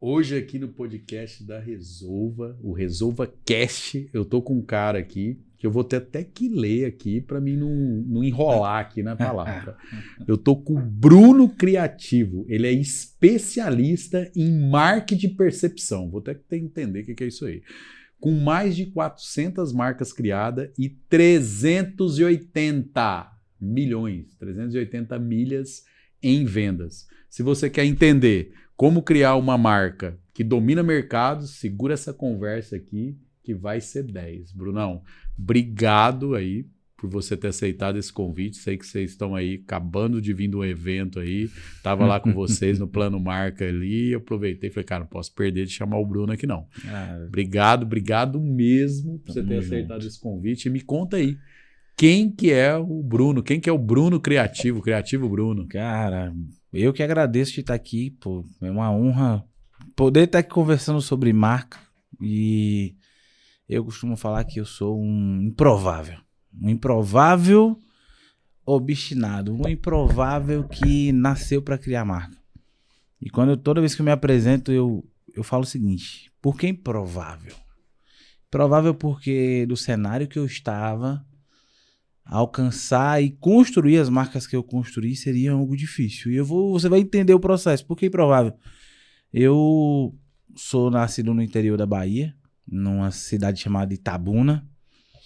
Hoje aqui no podcast da Resolva, o Resolva Cast, eu tô com um cara aqui que eu vou ter até que ler aqui para mim não enrolar aqui na palavra. Eu tô com o Bruno Criativo, ele é especialista em marketing de percepção. Vou até que entender o que é isso aí. Com mais de 400 marcas criadas e 380 milhas em vendas. Se você quer entender como criar uma marca que domina mercados, segura essa conversa aqui que vai ser 10. Brunão, obrigado aí por você ter aceitado esse convite. Sei que vocês estão aí acabando de vir de um evento aí. Tava lá com vocês no Plano Marca ali. Eu aproveitei e falei, cara, não posso perder de chamar o Bruno aqui não. Obrigado mesmo por você ter aceitado esse convite. E me conta aí, quem que é o Bruno? Quem que é o Bruno Criativo? Criativo Bruno. Cara, eu que agradeço de estar aqui, pô. É uma honra poder estar aqui conversando sobre marca. E eu costumo falar que eu sou um improvável. Um improvável obstinado. Um improvável que nasceu para criar marca. E toda vez que eu me apresento, eu falo o seguinte: por que improvável? Improvável porque do cenário que eu estava, alcançar e construir as marcas que eu construí seria algo difícil. E você vai entender o processo. Por que improvável? Eu sou nascido no interior da Bahia, numa cidade chamada Itabuna.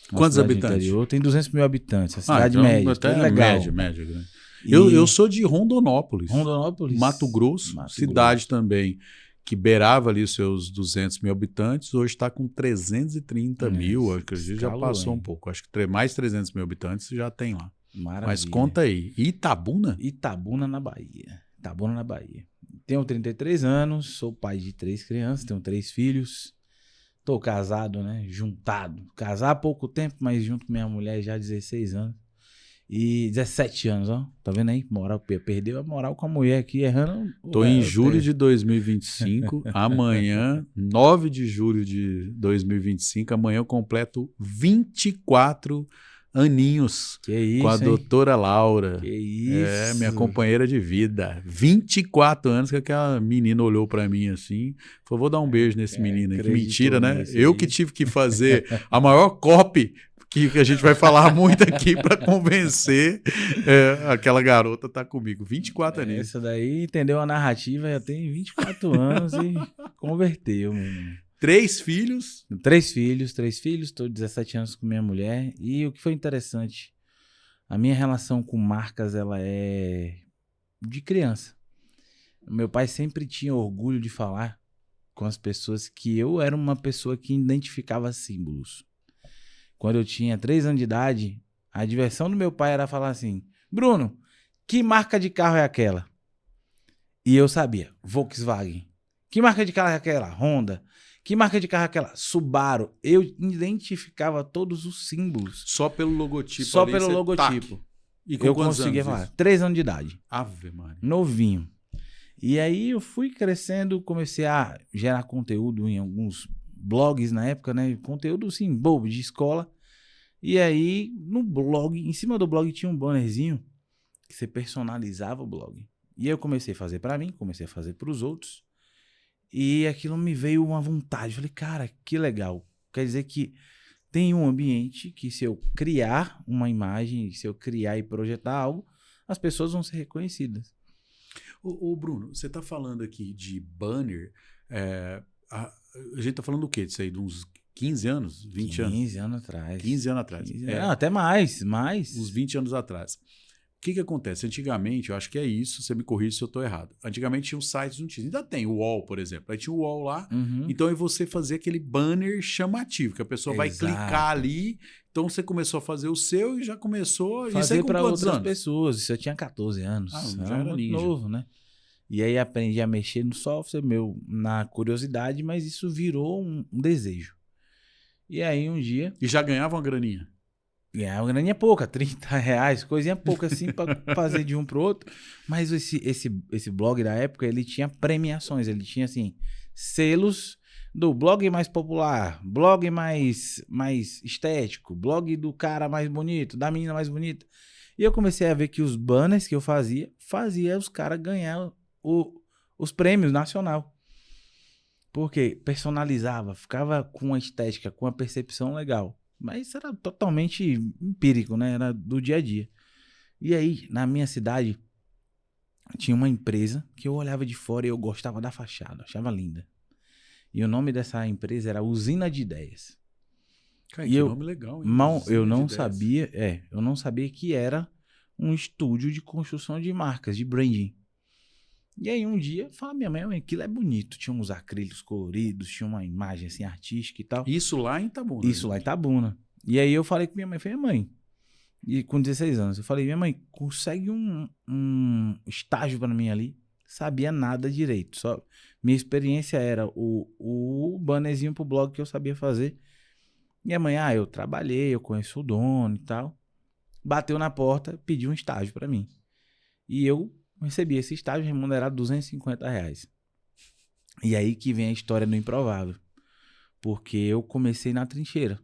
Quantos habitantes? Interior, tem 200 mil habitantes, a cidade média. Até é legal. Média. Né? Eu sou de Rondonópolis. Mato Grosso, cidade também, que beirava ali os seus 200 mil habitantes, hoje está com 330 mil, acho que a gente já passou um pouco. Acho que mais 300 mil habitantes já tem lá. Maravilha. Mas conta aí, Itabuna? Itabuna, na Bahia. Tenho 33 anos, sou pai de 3 crianças, tenho 3 filhos. Tô casado, né? Juntado. Casar há pouco tempo, mas junto com minha mulher já há 16 anos. E 17 anos, ó. Tá vendo aí? Moral, perdeu a moral com a mulher aqui, errando. Tô em julho de 2025. Amanhã, 9 de julho de 2025, amanhã eu completo 24 aninhos. Que isso, com a doutora Laura. Que isso. Minha companheira de vida. 24 anos que aquela menina olhou pra mim assim. Falou, vou dar um beijo nesse menino. Que mentira, né? Eu que tive que fazer a maior copy que a gente vai falar muito aqui para convencer aquela garota tá comigo. 24 anos. Essa daí entendeu a narrativa, já tem 24 anos e converteu, mano. 3 filhos? 3 filhos, tô 17 anos com minha mulher. E o que foi interessante, a minha relação com marcas, ela é de criança. Meu pai sempre tinha orgulho de falar com as pessoas que eu era uma pessoa que identificava símbolos. Quando eu tinha 3 anos de idade, a diversão do meu pai era falar assim: Bruno, que marca de carro é aquela? E eu sabia, Volkswagen. Que marca de carro é aquela? Honda. Que marca de carro é aquela? Subaru. Eu identificava todos os símbolos. Só pelo logotipo. Só pelo logotipo. E com eu conseguia falar. 3 anos de idade. Ave Maria. Novinho. E aí eu fui crescendo, comecei a gerar conteúdo em alguns blogs na época, né? Conteúdo, assim, bobo, de escola. E aí, no blog, em cima do blog tinha um bannerzinho que você personalizava o blog. E eu comecei a fazer pra mim, comecei a fazer pros outros. E aquilo me veio uma vontade. Falei, cara, que legal. Quer dizer que tem um ambiente que, se eu criar uma imagem, se eu criar e projetar algo, as pessoas vão ser reconhecidas. Ô Bruno, você tá falando aqui de banner. A gente tá falando do quê? Disso aí, de uns 15 anos? 20 anos? 15 anos atrás. 15 anos atrás. Até mais. Uns 20 anos atrás. O que acontece? Antigamente, eu acho que é isso, você me corrige se eu estou errado. Antigamente tinha os sites, não tinha. Ainda tem o UOL, por exemplo. Aí tinha o UOL lá. Então aí você fazia aquele banner chamativo, que a pessoa vai clicar ali. Então você começou a fazer o seu e já começou a fazer para outras pessoas. Isso eu tinha 14 anos. Já era muito novo, né? E aí aprendi a mexer no software, na curiosidade, mas isso virou um desejo. E aí um dia... E já ganhava uma graninha? Ganhava uma graninha pouca, R$30, coisinha pouca assim para fazer de um pro outro. Mas esse blog da época, ele tinha premiações, ele tinha assim, selos do blog mais popular, blog mais estético, blog do cara mais bonito, da menina mais bonita. E eu comecei a ver que os banners que eu fazia os caras ganhar os prêmios nacional. Porque personalizava, ficava com uma estética, com uma percepção legal. Mas isso era totalmente empírico, né? Era do dia a dia. E aí, na minha cidade, tinha uma empresa que eu olhava de fora e eu gostava da fachada, achava linda. E o nome dessa empresa era Usina de Ideias. Cara, E que eu, nome legal, hein? eu Usina não de ideias. sabia, eu não sabia que era um estúdio de construção de marcas, de branding. E aí um dia, fala minha mãe, aquilo é bonito, tinha uns acrílicos coloridos, tinha uma imagem assim artística e tal. Isso lá em Itabuna. Isso lá em Itabuna. E aí eu falei com minha mãe, falei, mãe, e com 16 anos, eu falei, minha mãe, consegue um estágio para mim ali? Sabia nada direito, só minha experiência era o bannerzinho pro blog que eu sabia fazer. Minha mãe, eu trabalhei, eu conheço o dono e tal. Bateu na porta, pediu um estágio para mim. E eu recebi esse estágio remunerado R$250. E aí que vem a história do improvável. Porque eu comecei na trincheira.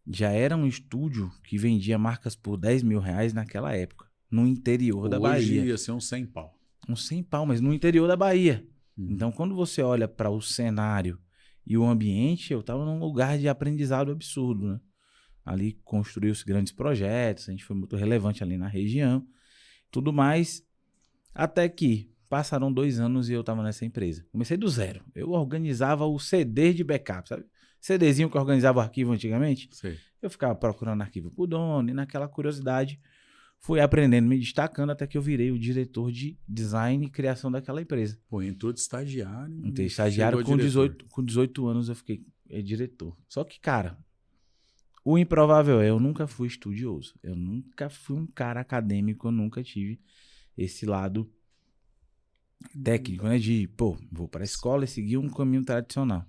Já era um estúdio que vendia marcas por R$10.000 naquela época. No interior da Bahia. Hoje ia ser uns 100 pau. Uns 100 pau, mas no interior da Bahia. Então, quando você olha para o cenário e o ambiente, eu estava num lugar de aprendizado absurdo, né? Ali construiu-se grandes projetos, a gente foi muito relevante ali na região, tudo mais, até que passaram 2 anos e eu estava nessa empresa. Comecei do zero. Eu organizava o CD de backup, sabe? CDzinho que organizava o arquivo antigamente. Sei. Eu ficava procurando arquivo pro dono e naquela curiosidade fui aprendendo, me destacando até que eu virei o diretor de design e criação daquela empresa. Pô, entrou de estagiário. Entrei estagiário chegou a com 18 anos eu fiquei diretor. Só que, cara, o improvável eu nunca fui estudioso. Eu nunca fui um cara acadêmico, eu nunca tive esse lado técnico, né? De, vou para a escola e seguir um caminho tradicional.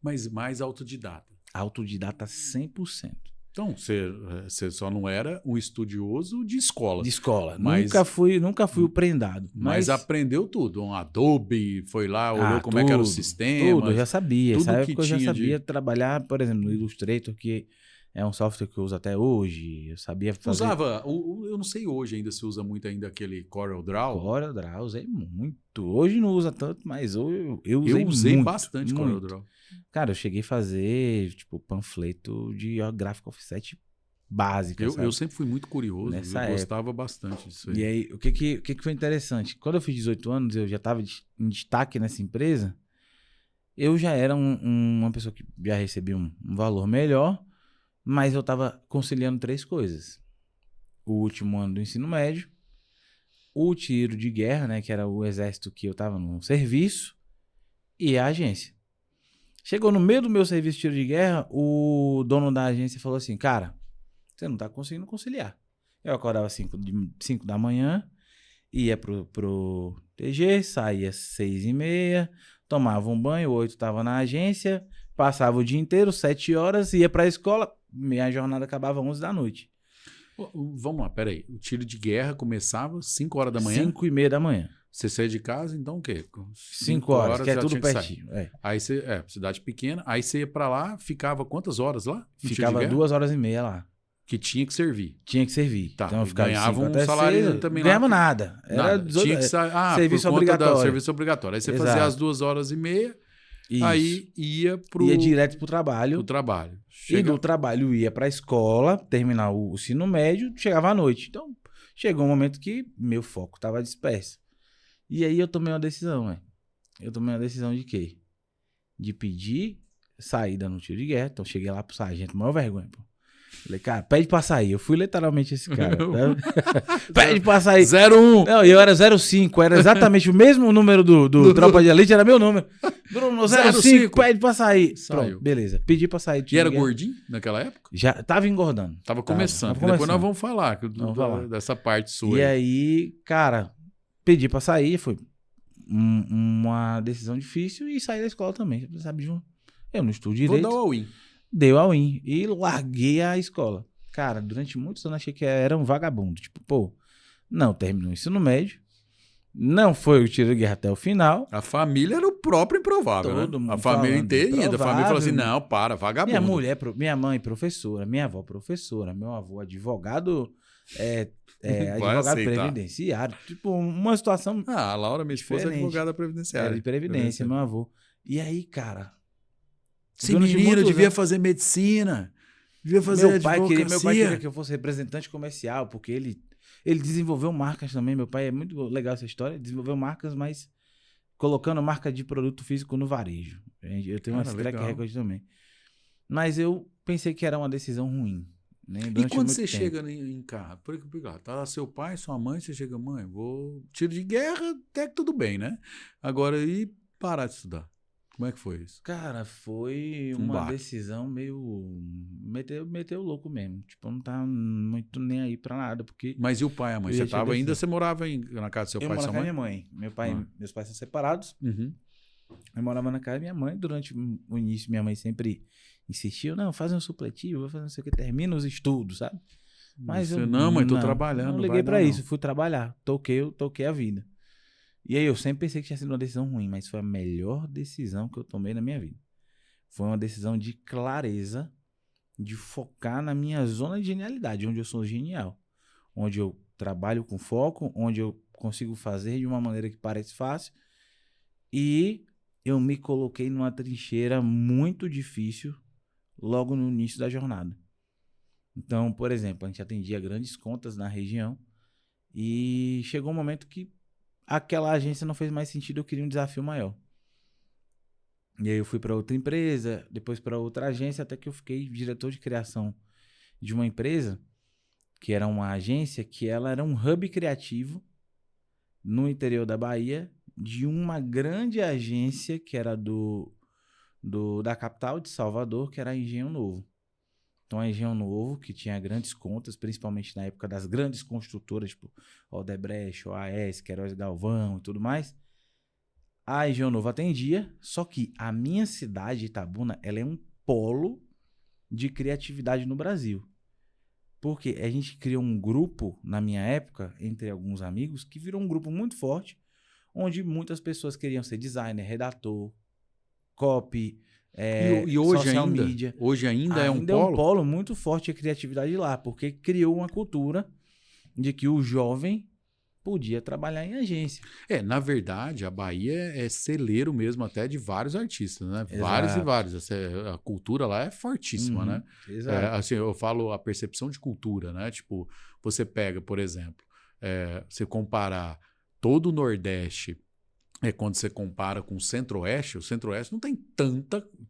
Mas mais autodidata. Autodidata 100%. Então, você só não era um estudioso de escola. De escola. Mas, nunca fui o prendado. Mas aprendeu tudo. Um Adobe, foi lá, olhou como é que era o sistema. Tudo, eu já sabia. Tudo Nessa época que eu já tinha sabia trabalhar, por exemplo, no Illustrator, que é um software que eu uso até hoje. Eu sabia fazer... eu não sei hoje ainda se usa muito ainda aquele CorelDRAW. CorelDRAW, usei muito. Hoje não usa tanto, mas eu usei muito, muito. bastante CorelDRAW. Cara, eu cheguei a fazer, tipo, panfleto de gráfico offset básica, eu sempre fui muito curioso, Nessa eu gostava bastante disso aí. E aí, o que foi interessante? Quando eu fiz 18 anos, eu já estava em destaque nessa empresa, eu já era uma pessoa que já recebia um valor melhor, mas eu estava conciliando 3 coisas. O último ano do ensino médio, o tiro de guerra, né, que era o exército que eu estava no serviço, e a agência. Chegou no meio do meu serviço de tiro de guerra, o dono da agência falou assim, cara, você não tá conseguindo conciliar. Eu acordava 5 da manhã, ia pro TG, saía 6h30, tomava um banho, 8 tava na agência, passava o dia inteiro, 7 horas, ia pra escola, minha jornada acabava 11 da noite. Vamos lá, peraí. O tiro de guerra começava 5 horas da manhã? 5h30 da manhã. Você saía de casa, então o quê? 5 horas, que é tudo pertinho. Aí você, cidade pequena, aí você ia pra lá, ficava quantas horas lá? Ficava 2h30 lá. Que tinha que servir. Tinha que servir. Tá, então eu ficava ganhava um salário também ganhava lá. Nada. Era 18, tinha que serviço obrigatório. Serviço obrigatório. Aí você fazia as 2h30, isso. Aí ia direto pro trabalho. E do trabalho ia pra escola, terminar o ensino médio, chegava à noite. Então, chegou um momento que meu foco tava disperso. E aí eu tomei uma decisão, Eu tomei uma decisão de quê? De pedir saída no tiro de guerra. Então, cheguei lá pro sargento, maior vergonha, pô. Falei, cara, pede pra sair. Eu fui literalmente esse cara. Pede pra sair. 01. Não, eu era 05. Era exatamente o mesmo número do Tropa de Elite, era meu número. Bruno, 05, pede pra sair. Saiu. Pronto, beleza. Pedi pra sair. E era gordinho naquela época? Já tava engordando. Tava começando. Depois nós vamos falar, dessa parte sua. E aí, cara, pedi pra sair. Foi uma decisão difícil e saí da escola também. Sabe, João? Eu não estudo direito. Vou dar o all-in. Deu all-in e larguei a escola. Cara, durante muitos anos achei que era um vagabundo. Tipo, não terminou o ensino médio, não foi o tiro de guerra até o final. A família era o próprio improvável, todo né? mundo A família inteirinha da família falou assim, não, vagabundo. Minha mãe professora, minha avó professora, meu avô advogado, advogado previdenciário. Tipo, uma situação a Laura, minha esposa, é advogada previdenciária. de previdência, meu avô. E aí, cara... Esse durante menino muitos devia anos- fazer medicina, devia fazer meu pai advocacia. queria que eu fosse representante comercial, porque ele desenvolveu marcas também. Meu pai é muito legal essa história. Desenvolveu marcas, mas colocando marca de produto físico no varejo. Eu tenho Cara, esse track legal. record também. Mas eu pensei que era uma decisão ruim, né? E Durante quando muito você tempo. chega em casa, por exemplo, tá lá seu pai, sua mãe, você chega, mãe, vou tiro de guerra, até que tudo bem, né? Agora, e parar de estudar? Como é que foi isso? Cara, foi Um uma baque. decisão meio... Meteu o louco mesmo. Tipo, eu não tava muito nem aí pra nada, porque Mas e o pai e a mãe? eu Você já tinha tava ainda, decidido. você morava na casa do seu Eu pai e morava sua com a mãe? minha mãe. Ah. Meus pais são separados. Uhum. Eu morava na casa da minha mãe. Durante o início, minha mãe sempre insistiu: não, faz um supletivo, vou fazer não sei o que, termina os estudos, sabe? Mas eu Você, não, mãe, tô não trabalhando, não liguei vai dar, pra isso, não. fui trabalhar, toquei a vida. E aí eu sempre pensei que tinha sido uma decisão ruim, mas foi a melhor decisão que eu tomei na minha vida. Foi uma decisão de clareza, de focar na minha zona de genialidade, onde eu sou genial, onde eu trabalho com foco, onde eu consigo fazer de uma maneira que parece fácil. E eu me coloquei numa trincheira muito difícil logo no início da jornada. Então, por exemplo, a gente atendia grandes contas na região e chegou um momento que aquela agência não fez mais sentido, eu queria um desafio maior. E aí eu fui para outra empresa, depois para outra agência, até que eu fiquei diretor de criação de uma empresa, que era uma agência que ela era um hub criativo no interior da Bahia, de uma grande agência que era da capital de Salvador, que era a Engenho Novo. Então, a Engenho Novo, que tinha grandes contas, principalmente na época das grandes construtoras, tipo Odebrecht, OAS, Queiroz Galvão e tudo mais, a Engenho Novo atendia, só que a minha cidade, Itabuna, ela é um polo de criatividade no Brasil. Porque a gente criou um grupo, na minha época, entre alguns amigos, que virou um grupo muito forte, onde muitas pessoas queriam ser designer, redator, copy, E hoje social ainda? media. Hoje ainda é um Ainda é um polo? polo muito forte de criatividade lá, porque criou uma cultura de que o jovem podia trabalhar em agência. Na verdade, a Bahia é celeiro mesmo até de vários artistas, né? Vários e Exato. vários. A cultura lá é fortíssima, né? Exato. Assim, eu falo a percepção de cultura, né? Tipo, você pega, por exemplo, você comparar todo o Nordeste, quando você compara com o Centro-Oeste não tem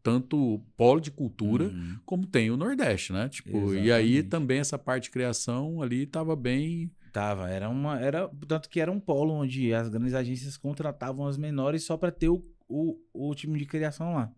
tanto polo de cultura como tem o Nordeste, né? Tipo, e aí Exatamente. também essa parte de criação ali estava bem... Tava, tanto que era um polo onde as grandes agências contratavam as menores só para ter o time de criação lá.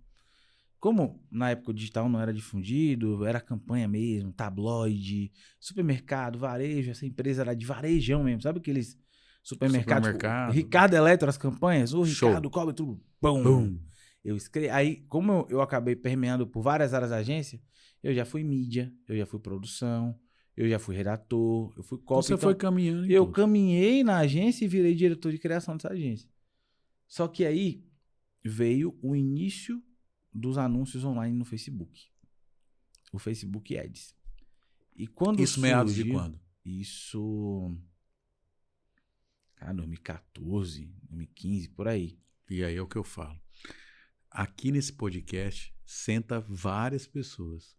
Como na época o digital não era difundido, era campanha mesmo, tabloide, supermercado, varejo, essa empresa era de varejão mesmo, sabe aqueles supermercados, tipo, Supermercado. Ricardo Eletro, as campanhas, o Show. Ricardo cobre tudo, pum. Boom. Eu escrevi, aí como eu acabei permeando por várias áreas da agência, eu já fui mídia, eu já fui produção, eu já fui redator, eu fui Então copy, você foi caminhando em eu tudo. caminhei na agência e virei diretor de criação dessa agência. Só que aí veio o início dos anúncios online no Facebook. O Facebook Ads. E quando Isso meados de surgiu... quando? Isso... Cara, 2014, 2015, por aí. E aí é o que eu falo. Aqui nesse podcast senta várias pessoas.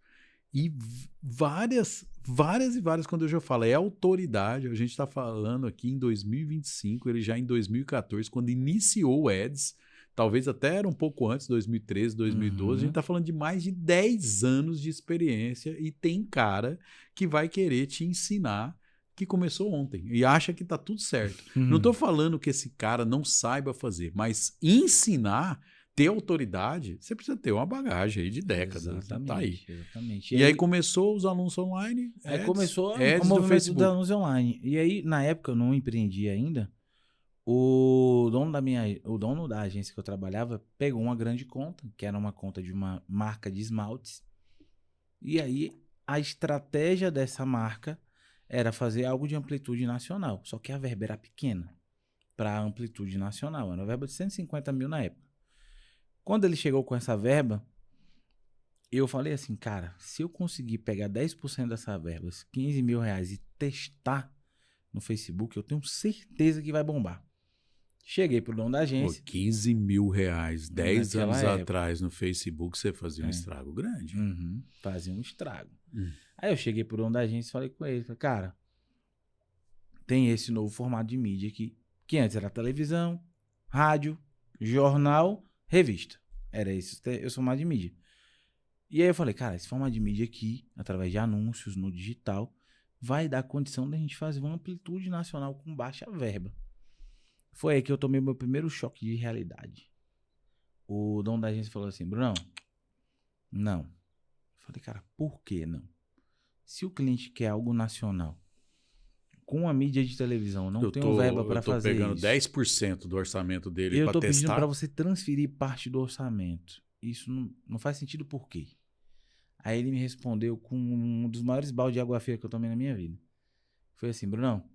E várias, quando eu já falo, é autoridade. A gente está falando aqui em 2025, ele já em 2014, quando iniciou o Ads, talvez até era um pouco antes, 2013, 2012, a gente está falando de mais de 10 anos de experiência e tem cara que vai querer te ensinar que começou ontem e acha que tá tudo certo. Não estou falando que esse cara não saiba fazer, mas ensinar... Ter autoridade, você precisa ter uma bagagem aí de décadas. Exatamente, tá aí. exatamente. E aí começou os anúncios online. Aí começou o ads do movimento dos Facebook. anúncios online. E aí, na época, eu não empreendi ainda. O dono da agência que eu trabalhava pegou uma grande conta, que era uma conta de uma marca de esmaltes. E aí, a estratégia dessa marca era fazer algo de amplitude nacional. Só que a verba era pequena para amplitude nacional. Era uma verba de 150 mil na época. Quando ele chegou com essa verba, eu falei assim, cara, se eu conseguir pegar 10% dessa verba, 15 mil reais, e testar no Facebook, eu tenho certeza que vai bombar. Cheguei pro dono da Pô, agência. 15 mil reais, 10 Naquela anos época. atrás no Facebook, você fazia um estrago grande. Uhum, fazia um estrago. Hum. Aí eu cheguei pro dono da agência e falei com ele. Falei, cara, tem esse novo formato de mídia aqui, que antes era televisão, rádio, jornal, revista. Era esse o formato de mídia. E aí eu falei, cara, esse formato de mídia aqui, através de anúncios no digital, vai dar condição da gente fazer uma amplitude nacional com baixa verba. Foi aí que eu tomei meu primeiro choque de realidade. O dono da agência falou assim, Brunão, não. Eu falei, cara, por que não? Se o cliente quer algo nacional, com a mídia de televisão, não tenho verba para fazer isso. Eu tô pegando 10% do orçamento dele Eu para tô pedindo testar. para você transferir parte do orçamento. Isso não faz sentido por quê? Aí ele me respondeu com um dos maiores baldes de água fria que eu tomei na minha vida. Foi assim, Brunão,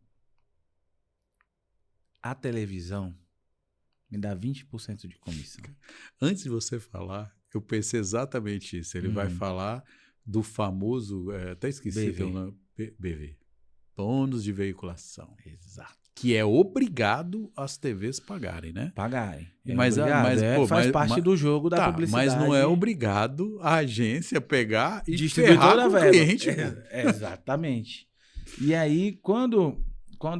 a televisão me dá 20% de comissão. Antes de você falar, eu pensei exatamente isso. Ele vai falar do famoso, até esqueci, BV. BV. Bônus de veiculação. Exato. Que é obrigado as TVs pagarem, né? Pagarem. Faz parte do jogo da publicidade. Mas não é obrigado a agência pegar e distribuidor ferrar da com o verba. cliente. Exatamente. E aí, quando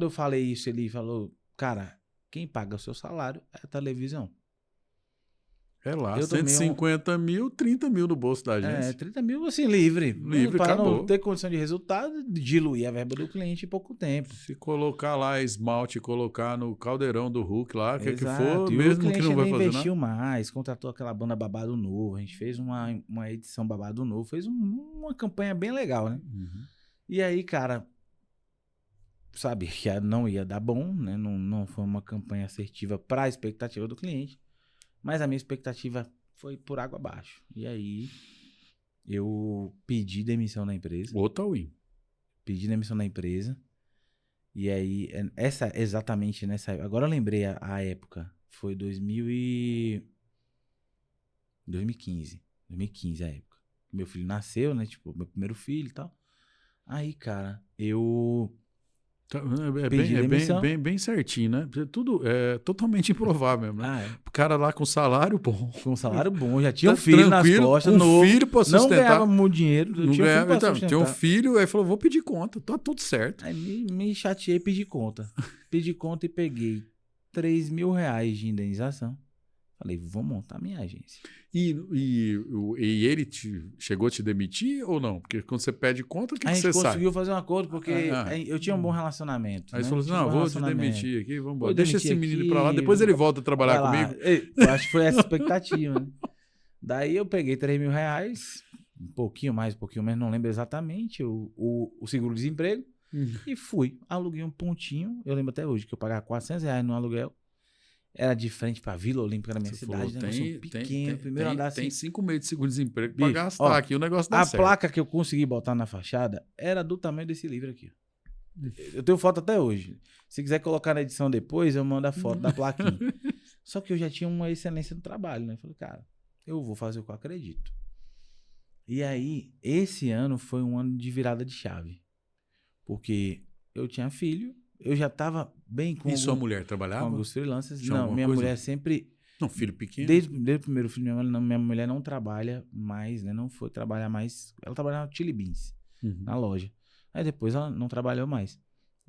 eu falei isso, ele falou, cara, quem paga o seu salário é a televisão. É lá, eu 150 mil, 30 mil no bolso da agência. 30 mil assim, livre. Para não ter condição de resultado, diluir a verba do cliente em pouco tempo. Se colocar lá esmalte, colocar no caldeirão do Hulk lá, o que for, e mesmo que não vai fazer investiu mais, contratou aquela banda Babado Novo, a gente fez uma edição Babado Novo, fez uma campanha bem legal, né? Uhum. E aí, cara, sabe que não ia dar bom, né? Não foi uma campanha assertiva para a expectativa do cliente. Mas a minha expectativa foi por água abaixo. E aí, eu pedi demissão da empresa. Outra win. Pedi demissão da empresa. E aí, exatamente nessa época. Agora eu lembrei a época. Foi 2015. 2015 a época. Meu filho nasceu, né? Tipo, meu primeiro filho e tal. Aí, cara, eu... bem certinho, né? Tudo é totalmente improvável, né? O cara lá com salário bom. Com salário bom, já tinha um filho nas costas, com filho pra sustentar. Não ganhava muito dinheiro, tinha um filho, aí falou, vou pedir conta, tá tudo certo. Aí me chateei e pedi conta. Pedi conta e peguei R$3.000 de indenização. Falei, vou montar minha agência. E ele chegou a te demitir ou não? Porque quando você pede conta, o que você sai? A gente conseguiu fazer um acordo porque eu tinha um bom relacionamento. Aí né? você falou assim, não, vou te demitir aqui, vamos embora. Deixa esse menino pra lá, depois ele volta a trabalhar comigo. Eu acho que foi essa a expectativa, né? Daí eu peguei R$3.000, um pouquinho mais, um pouquinho menos, não lembro exatamente, o seguro-desemprego, e fui. Aluguei um pontinho, eu lembro até hoje, que eu pagava R$400 no aluguel. Era de frente pra Vila Olímpica da minha cidade, falou, né? Pequeno, primeiro andar assim. Tem 5 meses de seguro-desemprego pra gastar aqui, o negócio dá certo. A placa que eu consegui botar na fachada era do tamanho desse livro aqui. Eu tenho foto até hoje. Se quiser colocar na edição depois, eu mando a foto da plaquinha. Só que eu já tinha uma excelência no trabalho, né? Eu falei, cara, eu vou fazer o que eu acredito. E aí, esse ano foi um ano de virada de chave. Porque eu tinha filho, eu já estava bem com... E sua mulher trabalhava? Com alguns freelancers. Não, minha mulher sempre... Não, filho pequeno? Desde o primeiro filho, minha mulher não trabalha mais, né? Não foi trabalhar mais. Ela trabalhava no Chili Beans, na loja. Aí depois ela não trabalhou mais.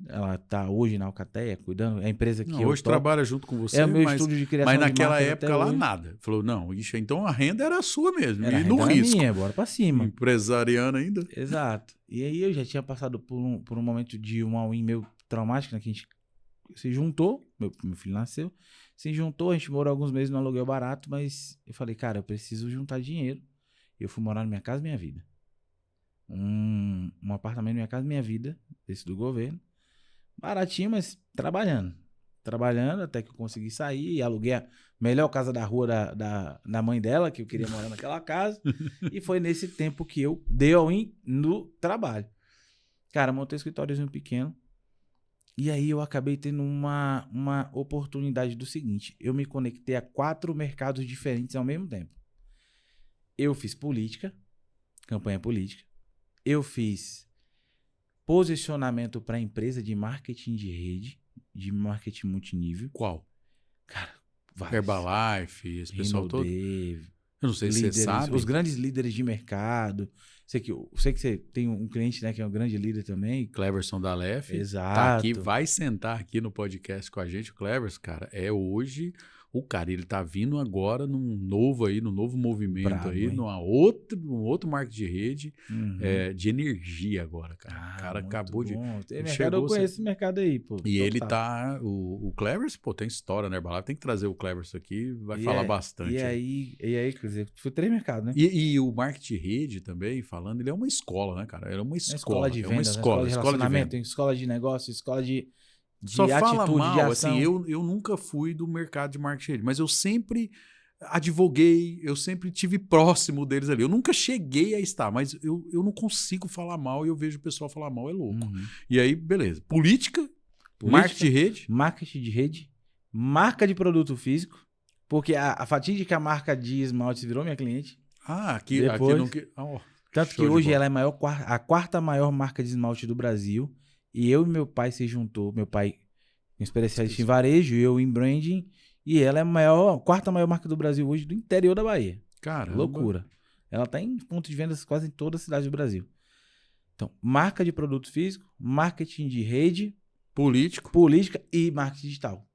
Ela tá hoje na Alcateia, cuidando. É a empresa que hoje trabalha junto com você. É o meu estúdio de criação. Mas naquela época lá nada. Falou, não, isso, então a renda era sua mesmo. Era e no risco. Minha, bora pra cima. Empresariana ainda. Exato. E aí eu já tinha passado por um momento de um all-in meio traumático, né? Que a gente se juntou, meu filho nasceu, se juntou, a gente morou alguns meses no aluguel barato, mas eu falei, cara, eu preciso juntar dinheiro. Eu fui morar na Minha Casa Minha Vida. Um apartamento Minha Casa Minha Vida, esse do governo. Baratinho, mas trabalhando. Trabalhando até que eu consegui sair e aluguei a melhor casa da rua da mãe dela, que eu queria morar naquela casa. E foi nesse tempo que eu dei all-in no trabalho. Cara, montei um escritóriozinho pequeno. E aí eu acabei tendo uma oportunidade do seguinte. Eu me conectei a 4 mercados diferentes ao mesmo tempo. Eu fiz política, campanha política. Eu fiz posicionamento para empresa de marketing de rede, de marketing multinível. Qual? Cara, vários. Herbalife, esse pessoal todo. Rinode, Eu não sei se você líderes, sabe. os grandes líderes de mercado. Sei que você tem um cliente, né, que é um grande líder também. Cleverson da Aleph. Exato. Tá aqui, vai sentar aqui no podcast com a gente. O Cleverson, cara, é hoje o cara. Ele tá vindo agora num novo movimento Brabo, aí, hein? num outro marketing de rede Uhum. de energia agora, cara. Ah, O cara muito acabou de... bom. Tem ele mercado, chegou, eu conheço esse mercado aí, pô. E ele total. tá... O Cleverson, pô, tem história, né, Herbalife? Tem que trazer o Cleverson aqui, vai E falar bastante. E aí, quer dizer, foi 3 mercados, né? E o marketing de rede também, falando, ele é uma escola, né, cara? Ele é uma É escola. escola de É uma vendas, escola escola de de relacionamento, venda. escola de negócio, escola de Só fala atitude, de mal, ação. assim, eu nunca fui do mercado de marketing de rede, mas eu sempre advoguei, eu sempre tive próximo deles ali. Eu nunca cheguei a estar, mas eu não consigo falar mal e eu vejo o pessoal falar mal, é louco. Uhum. E aí, beleza. Política, marketing de rede. Marketing de rede, marca de produto físico, porque a fatídica marca de esmalte virou minha cliente. Ah, aqui Depois, não... tanto que show de hoje bola. ela é a quarta maior marca de esmalte do Brasil. E eu e meu pai se juntou. Meu pai é especialista em varejo, eu em branding. E ela é a quarta maior marca do Brasil hoje, do interior da Bahia. Caramba. Loucura. Ela está em ponto de vendas quase em toda a cidade do Brasil. Então, marca de produto físico, marketing de rede, política e marketing digital.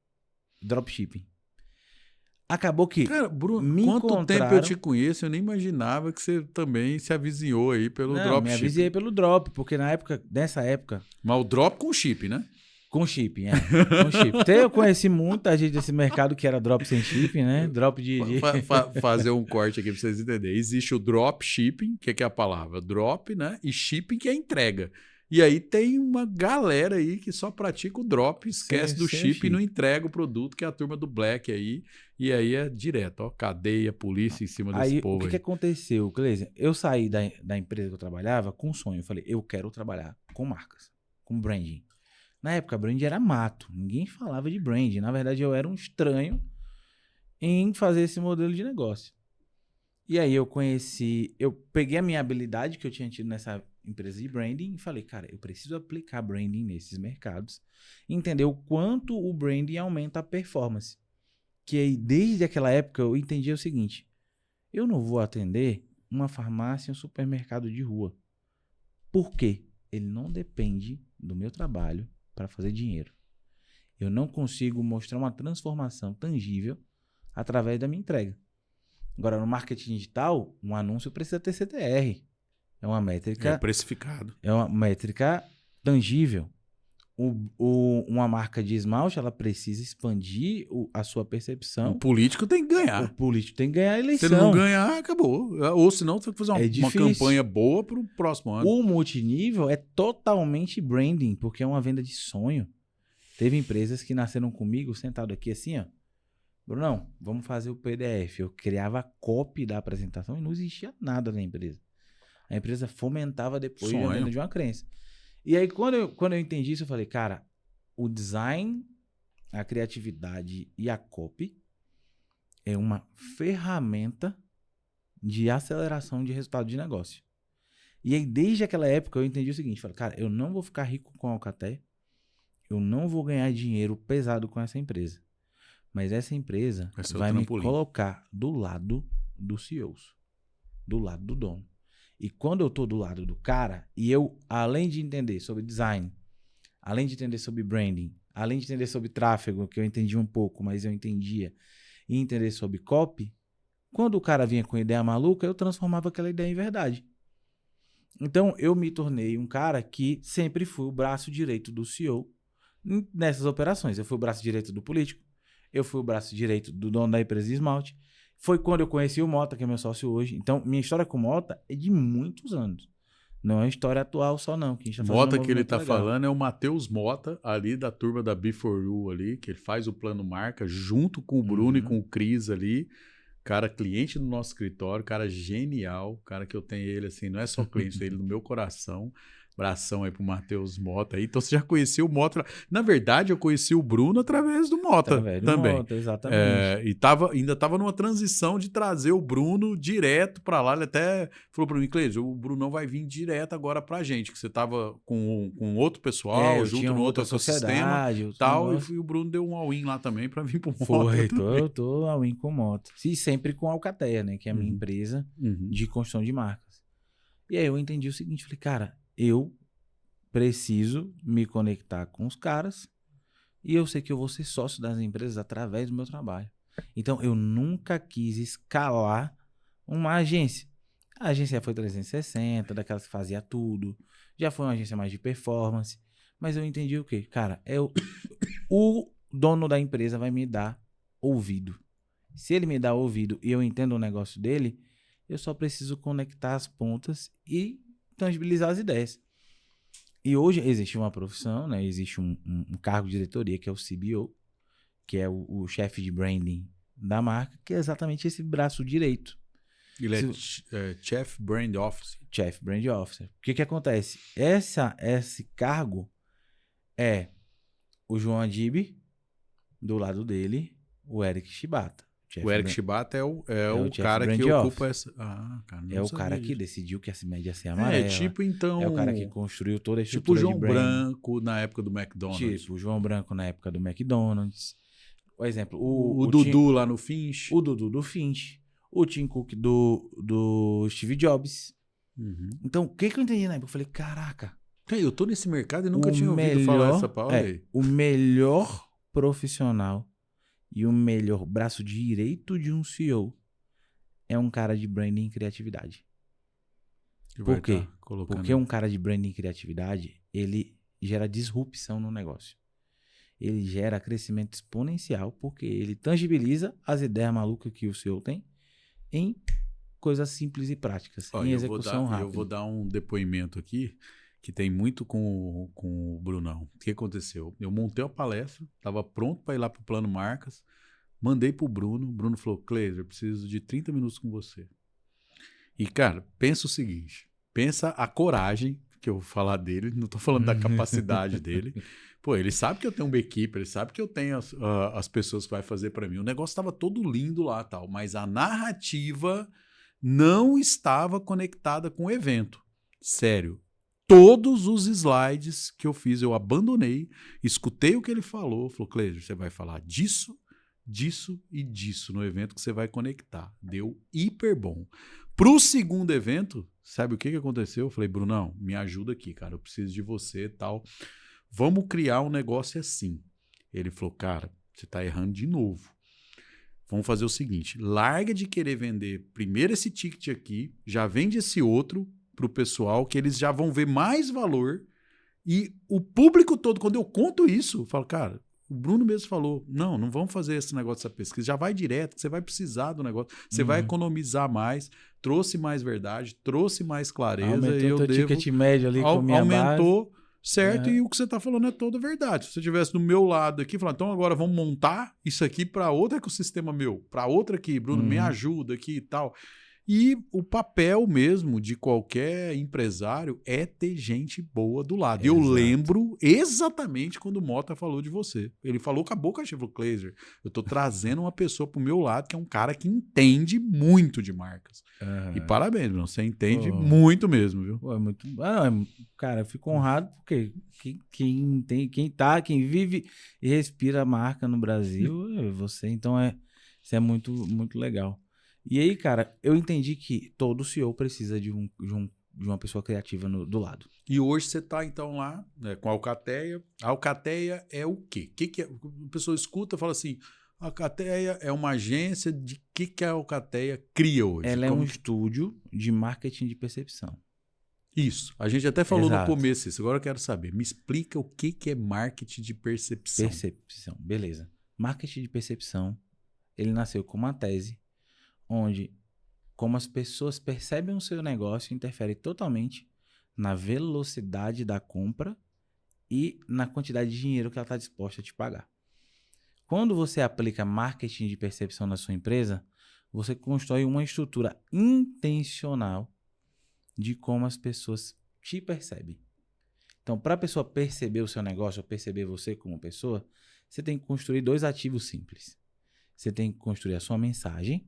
Dropshipping. Acabou que Cara, Bruno, me quanto tempo eu encontraram... te conheço, eu nem imaginava que você também se avizinhou aí pelo Não, me dropshipping. avisei pelo drop, porque nessa época... Mas o drop com chip, né? Com shipping, com shipping. Até eu conheci muita gente desse mercado que era drop sem shipping, né? Drop de... Fazer um corte aqui pra vocês entenderem. Existe o drop shipping, que é a palavra drop, né? E shipping, que é entrega. E aí tem uma galera aí que só pratica o drop, esquece do chip e não entrega o produto, que é a turma do Black aí. E aí é direto, ó, cadeia, polícia em cima desse Aí, povo o que aconteceu, Cleiton? Eu saí da empresa que eu trabalhava com um sonho. Eu falei, eu quero trabalhar com marcas, com branding. Na época, branding era mato. Ninguém falava de branding. Na verdade, eu era um estranho em fazer esse modelo de negócio. E aí eu peguei a minha habilidade que eu tinha tido nessa empresa de branding e falei, cara, eu preciso aplicar branding nesses mercados, entender o quanto o branding aumenta a performance. Que aí, desde aquela época, eu entendi o seguinte, eu não vou atender uma farmácia e um supermercado de rua. Por quê? Ele não depende do meu trabalho para fazer dinheiro. Eu não consigo mostrar uma transformação tangível através da minha entrega. Agora, no marketing digital, um anúncio precisa ter CTR. É uma métrica... É precificado. É uma métrica tangível. Uma marca de esmalte, ela precisa expandir a sua percepção. O político tem que ganhar. O político tem que ganhar a eleição. Se ele não ganhar, acabou. Ou senão, você tem que fazer uma difícil. campanha boa para o próximo ano. O multinível é totalmente branding, porque é uma venda de sonho. Teve empresas que nasceram comigo, sentado aqui assim, ó. Brunão, vamos fazer o PDF. Eu criava a copy da apresentação e não existia nada na empresa. A empresa fomentava depois a venda de uma crença. E aí, quando eu entendi isso, eu falei, cara, o design, a criatividade e a copy é uma ferramenta de aceleração de resultado de negócio. E aí, desde aquela época, eu entendi o seguinte, falei, cara, eu não vou ficar rico com a Alcatel, eu não vou ganhar dinheiro pesado com essa empresa. Mas essa empresa vai me colocar do lado dos CEOs, do lado do dono. E quando eu tô do lado do cara, e eu, além de entender sobre design, além de entender sobre branding, além de entender sobre tráfego, que eu entendi um pouco, mas eu entendia, e entender sobre copy, quando o cara vinha com ideia maluca, eu transformava aquela ideia em verdade. Então, eu me tornei um cara que sempre fui o braço direito do CEO nessas operações. Eu fui o braço direito do político, eu fui o braço direito do dono da empresa de esmalte. Foi quando eu conheci o Mota, que é meu sócio hoje. Então, minha história com o Mota é de muitos anos. Não é uma história atual só, não. Que a gente tá Mota que ele tá falando é o Matheus Mota, ali da turma da B4U ali, que ele faz o plano marca junto com o Bruno e com o Cris ali. Cara, cliente do nosso escritório, cara genial. Cara que eu tenho ele assim, não é só cliente, ele no meu coração. Abração aí pro Matheus Mota aí. Então você já conhecia o Mota. Na verdade, eu conheci o Bruno através do Mota Através do também. Mota, exatamente. E ainda tava numa transição de trazer o Bruno direto pra lá. Ele até falou pra mim, Cleiton, o Brunão vai vir direto agora pra gente, que você tava com outro pessoal, Eu junto tinha no outro outra ecossistema sociedade, e outro tal. negócio. E o Bruno deu um all-in lá também pra vir pro Mota Foi, também. tô a win com Mota. E sempre com a Alcateia, né? Que é a minha empresa de construção de marcas. E aí eu entendi o seguinte, falei, cara, eu preciso me conectar com os caras e eu sei que eu vou ser sócio das empresas através do meu trabalho. Então, eu nunca quis escalar uma agência. A agência foi 360, daquelas que fazia tudo. Já foi uma agência mais de performance. Mas eu entendi o quê? Cara, o dono da empresa vai me dar ouvido. Se ele me dá ouvido e eu entendo o negócio dele, eu só preciso conectar as pontas e tangibilizar as ideias. E hoje existe uma profissão, né? Existe um cargo de diretoria que é o CBO, que é o chefe de branding da marca, que é exatamente esse braço direito. Ele é Chief Brand Officer. Chief Brand Officer. O que acontece? Esse cargo é o João Adib, do lado dele, o Eric Shibata. O Eric Shibata é o Chief cara Brand que Officer. ocupa essa... Ah, cara, não É o sabia cara que disso. decidiu que essa média ia ser amarela. Tipo, então... É o cara que construiu toda a Tipo o estrutura de João branding. Branco na época do McDonald's. Tipo o João Branco na época do McDonald's. Por exemplo, O Dudu lá no Finch. O Dudu do Finch. O Tim Cook do Steve Jobs. Então, o que eu entendi na época? Eu falei, caraca. Eu tô nesse mercado e nunca tinha ouvido falar dessa palavra aí. O melhor profissional e o melhor braço direito de um CEO é um cara de branding e criatividade. Por quê? Porque um cara de branding e criatividade, ele gera disrupção no negócio. Ele gera crescimento exponencial porque ele tangibiliza as ideias malucas que o CEO tem em coisas simples e práticas, em execução rápida. Eu vou dar um depoimento aqui que tem muito com o Brunão. O que aconteceu? Eu montei a palestra, estava pronto para ir lá para o Plano Marcas, mandei para o Bruno falou, Cleiser, eu preciso de 30 minutos com você. E, cara, pensa o seguinte, pensa a coragem que eu vou falar dele, não estou falando da capacidade dele. Pô, ele sabe que eu tenho uma equipe, ele sabe que eu tenho as pessoas que vai fazer para mim. O negócio estava todo lindo lá, tal, mas a narrativa não estava conectada com o evento. Sério. Todos os slides que eu fiz, eu abandonei, escutei o que ele falou, Cleiser, você vai falar disso, disso e disso no evento que você vai conectar. Deu hiper bom. Pro segundo evento, sabe o que aconteceu? Eu falei, Brunão, me ajuda aqui, cara, eu preciso de você e tal. Vamos criar um negócio assim. Ele falou, cara, você tá errando de novo. Vamos fazer o seguinte, larga de querer vender primeiro esse ticket aqui, já vende esse outro pro pessoal, que eles já vão ver mais valor. E o público todo, quando eu conto isso, eu falo, cara, o Bruno mesmo falou, não vamos fazer esse negócio dessa pesquisa, já vai direto, que você vai precisar do negócio, você vai economizar mais, trouxe mais verdade, trouxe mais clareza. Aumentou teu ticket médio ali com a minha aumentou, base. Certo? E o que você está falando é toda verdade. Se você estivesse do meu lado aqui, falar, então agora vamos montar isso aqui para outro ecossistema meu, para outra aqui, Bruno, me ajuda aqui e tal. E o papel mesmo de qualquer empresário é ter gente boa do lado. E eu lembro exatamente quando o Mota falou de você. Ele falou com a boca cheia, falou, Cleiser, eu tô trazendo uma pessoa pro meu lado que é um cara que entende muito de marcas. E parabéns, meu, você entende muito mesmo, viu? Pô, é muito... cara, eu fico honrado porque quem vive e respira a marca no Brasil é você. Então, isso é muito, muito legal. E aí, cara, eu entendi que todo CEO precisa de uma pessoa criativa do lado. E hoje você está, então, lá com a Alcateia. A Alcateia é o quê? Que é? A pessoa escuta e fala assim, a Alcateia é uma agência de que a Alcateia cria hoje? Ela é um estúdio de marketing de percepção. Isso. A gente até falou no começo isso. Agora eu quero saber. Me explica o que é marketing de percepção. Percepção, beleza. Marketing de percepção, ele nasceu com uma tese onde, como as pessoas percebem o seu negócio, interfere totalmente na velocidade da compra e na quantidade de dinheiro que ela está disposta a te pagar. Quando você aplica marketing de percepção na sua empresa, você constrói uma estrutura intencional de como as pessoas te percebem. Então, para a pessoa perceber o seu negócio, ou perceber você como pessoa, você tem que construir 2 ativos simples. Você tem que construir a sua mensagem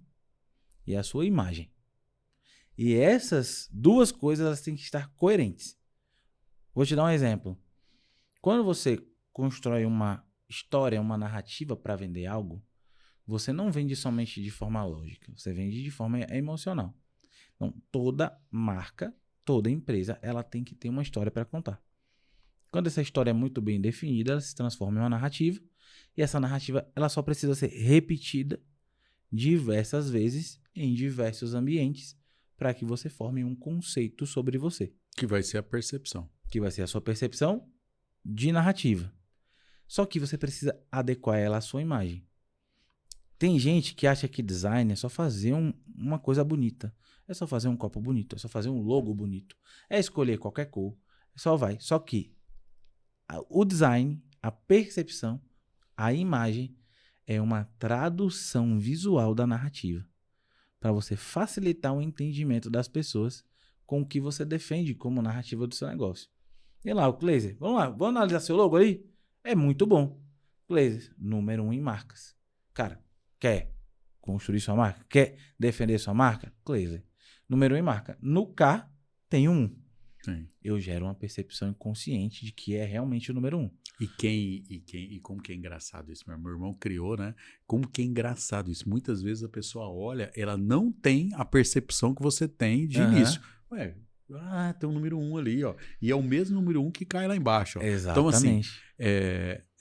e a sua imagem. E essas 2 coisas elas têm que estar coerentes. Vou te dar um exemplo. Quando você constrói uma história, uma narrativa para vender algo, você não vende somente de forma lógica, você vende de forma emocional. Então, toda marca, toda empresa, ela tem que ter uma história para contar. Quando essa história é muito bem definida, ela se transforma em uma narrativa, e essa narrativa ela só precisa ser repetida diversas vezes em diversos ambientes para que você forme um conceito sobre você. Que vai ser a percepção. Que vai ser a sua percepção de narrativa. Só que você precisa adequar ela à sua imagem. Tem gente que acha que design é só fazer uma coisa bonita. É só fazer um copo bonito, é só fazer um logo bonito. É escolher qualquer cor, só vai. Só que o design, a percepção, a imagem é uma tradução visual da narrativa. Para você facilitar o entendimento das pessoas com o que você defende como narrativa do seu negócio. E lá, o Cleiser, vamos lá, vamos analisar seu logo aí? É muito bom. Cleiser, número 1 em marcas. Cara, quer construir sua marca? Quer defender sua marca? Cleiser, número 1 em marca. No K, tem 1. Sim. Eu gero uma percepção inconsciente de que é realmente o número 1. E como que é engraçado isso? Meu irmão criou, né? Como que é engraçado isso? Muitas vezes a pessoa olha, ela não tem a percepção que você tem de início. Ué, tem um número 1 ali, ó. E é o mesmo número 1 que cai lá embaixo, ó. Exatamente. Então, assim,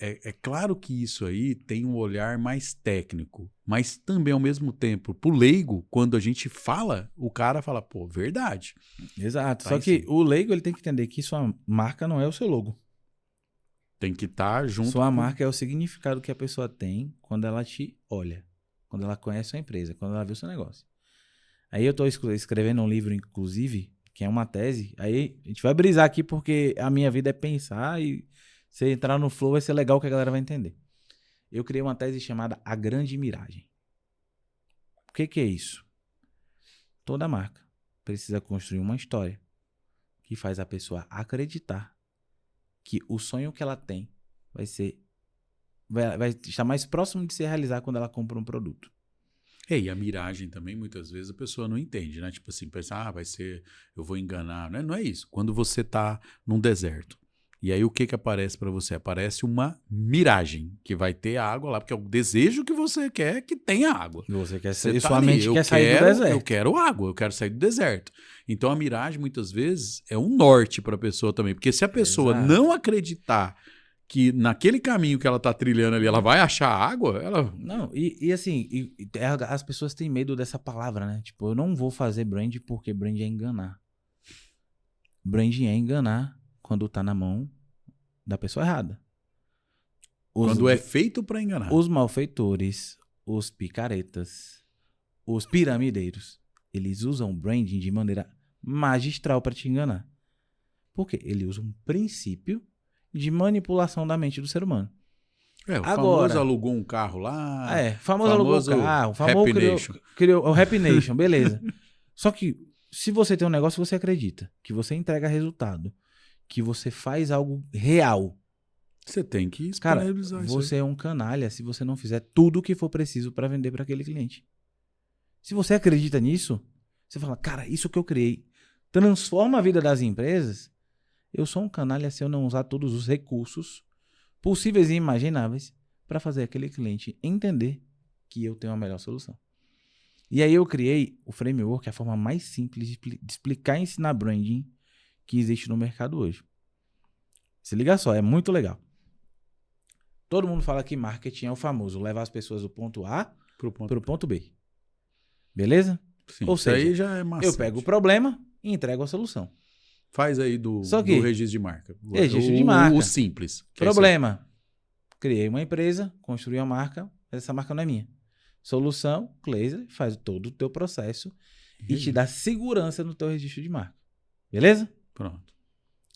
é claro que isso aí tem um olhar mais técnico, mas também, ao mesmo tempo, pro leigo, quando a gente fala, o cara fala, pô, verdade. Exato. Tá Só que sim. o leigo ele tem que entender que sua marca não é o seu logo. Tem que estar junto Sua com... marca é o significado que a pessoa tem quando ela te olha, quando ela conhece a empresa, quando ela vê o seu negócio. Aí eu estou escrevendo um livro, inclusive, que é uma tese. Aí a gente vai brisar aqui porque a minha vida é pensar e se entrar no flow vai ser legal que a galera vai entender. Eu criei uma tese chamada A Grande Miragem. O que é isso? Toda marca precisa construir uma história que faz a pessoa acreditar que o sonho que ela tem vai estar mais próximo de se realizar quando ela compra um produto. E a miragem também, muitas vezes, a pessoa não entende, né? Tipo assim, pensa, vai ser, eu vou enganar. Não é isso. Quando você tá num deserto, e aí o que aparece para você? Aparece uma miragem, que vai ter água lá, porque é o desejo que você quer que tenha água. Você quer Você e tá sua ali, mente quer sair do deserto. Eu quero água, eu quero sair do deserto. Então a miragem, muitas vezes, é um norte para a pessoa também. Porque se a pessoa não acreditar que naquele caminho que ela tá trilhando ali, ela vai achar água, ela... Não, assim, as pessoas têm medo dessa palavra, né? Tipo, eu não vou fazer brand porque brand é enganar. Brand é enganar quando tá na mão da pessoa errada. Quando é feito para enganar. Os malfeitores, os picaretas, os piramideiros, eles usam branding de maneira magistral para te enganar. Por quê? Ele usa um princípio de manipulação da mente do ser humano. O famoso alugou um carro lá. Famoso alugou um carro. O famoso criou o Happy Nation, beleza. Só que se você tem um negócio, você acredita que você entrega resultado, que você faz algo real. Você tem que disponibilizar. Cara, você é um canalha se você não fizer tudo o que for preciso para vender para aquele cliente. Se você acredita nisso, você fala, cara, isso que eu criei transforma a vida das empresas. Eu sou um canalha se eu não usar todos os recursos possíveis e imagináveis para fazer aquele cliente entender que eu tenho a melhor solução. E aí eu criei o framework, a forma mais simples de explicar e ensinar branding que existe no mercado hoje. Se liga só, é muito legal. Todo mundo fala que marketing é o famoso levar as pessoas do ponto A para o ponto B. Beleza? Sim, ou seja, aí já é macete. Eu pego o problema e entrego a solução. Faz aí do registro de marca. Registro de marca. O simples. Problema. Criei uma empresa, construí uma marca, mas essa marca não é minha. Solução, Cleiser faz todo o teu processo e te dá segurança no teu registro de marca. Beleza? Pronto.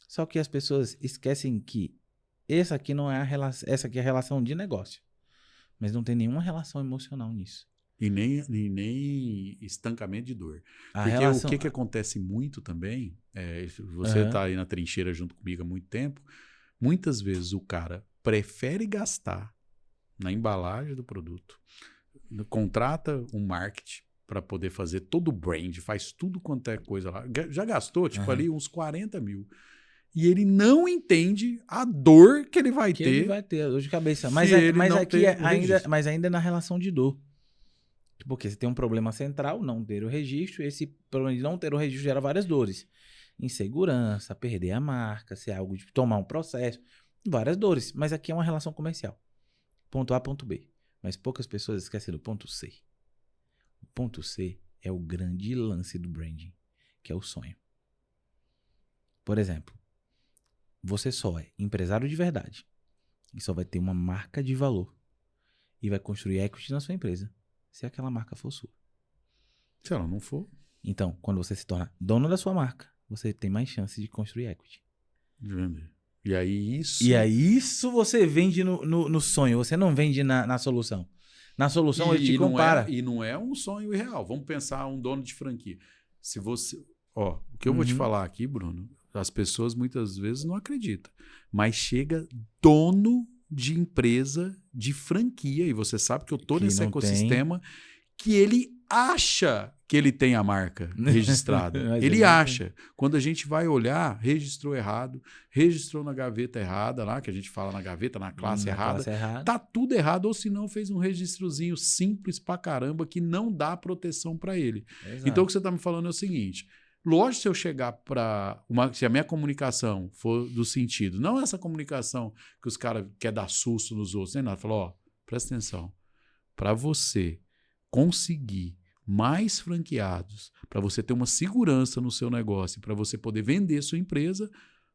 Só que as pessoas esquecem que essa aqui é a relação de negócio. Mas não tem nenhuma relação emocional nisso. E nem estancamento de dor. A Porque relação... o que acontece muito também, você está aí na trincheira junto comigo há muito tempo, muitas vezes o cara prefere gastar na embalagem do produto, contrata um marketing para poder fazer todo o brand, faz tudo quanto é coisa lá. Já gastou, tipo, ali uns 40 mil. E ele não entende a dor que ele vai ter. Ele vai ter dor de cabeça. Se Mas ele mas não aqui ter o registro. mas ainda na relação de dor. Porque você tem um problema central, não ter o registro, e esse problema de não ter o registro gera várias dores. Insegurança, perder a marca, ser algo de tomar um processo, várias dores. Mas aqui é uma relação comercial. Ponto A, ponto B. Mas poucas pessoas esquecem do ponto C. O ponto C é o grande lance do branding, que é o sonho. Por exemplo, você só é empresário de verdade e só vai ter uma marca de valor e vai construir equity na sua empresa se aquela marca for sua. Se ela não for. Então, quando você se torna dono da sua marca, você tem mais chance de construir equity. De vender. E aí isso você vende no sonho, você não vende na solução. Na solução ele te compara. E não é um sonho irreal. Vamos pensar um dono de franquia. Se você... Ó, o que eu vou te falar aqui, Bruno, as pessoas muitas vezes não acreditam. Mas chega dono de empresa de franquia, e você sabe que eu tô nesse ecossistema, que ele acha que ele tem a marca registrada. Ele acha. Quando a gente vai olhar, registrou errado, registrou na gaveta errada, lá que a gente fala na gaveta, na classe errada. Tá tudo errado, ou se não fez um registrozinho simples pra caramba que não dá proteção para ele. Exato. Então o que você tá me falando é o seguinte: lógico, se eu chegar para se a minha comunicação for do sentido, não essa comunicação que os caras querem dar susto nos outros, nem nada, falou, ó, presta atenção, para você conseguir mais franqueados, para você ter uma segurança no seu negócio, para você poder vender sua empresa,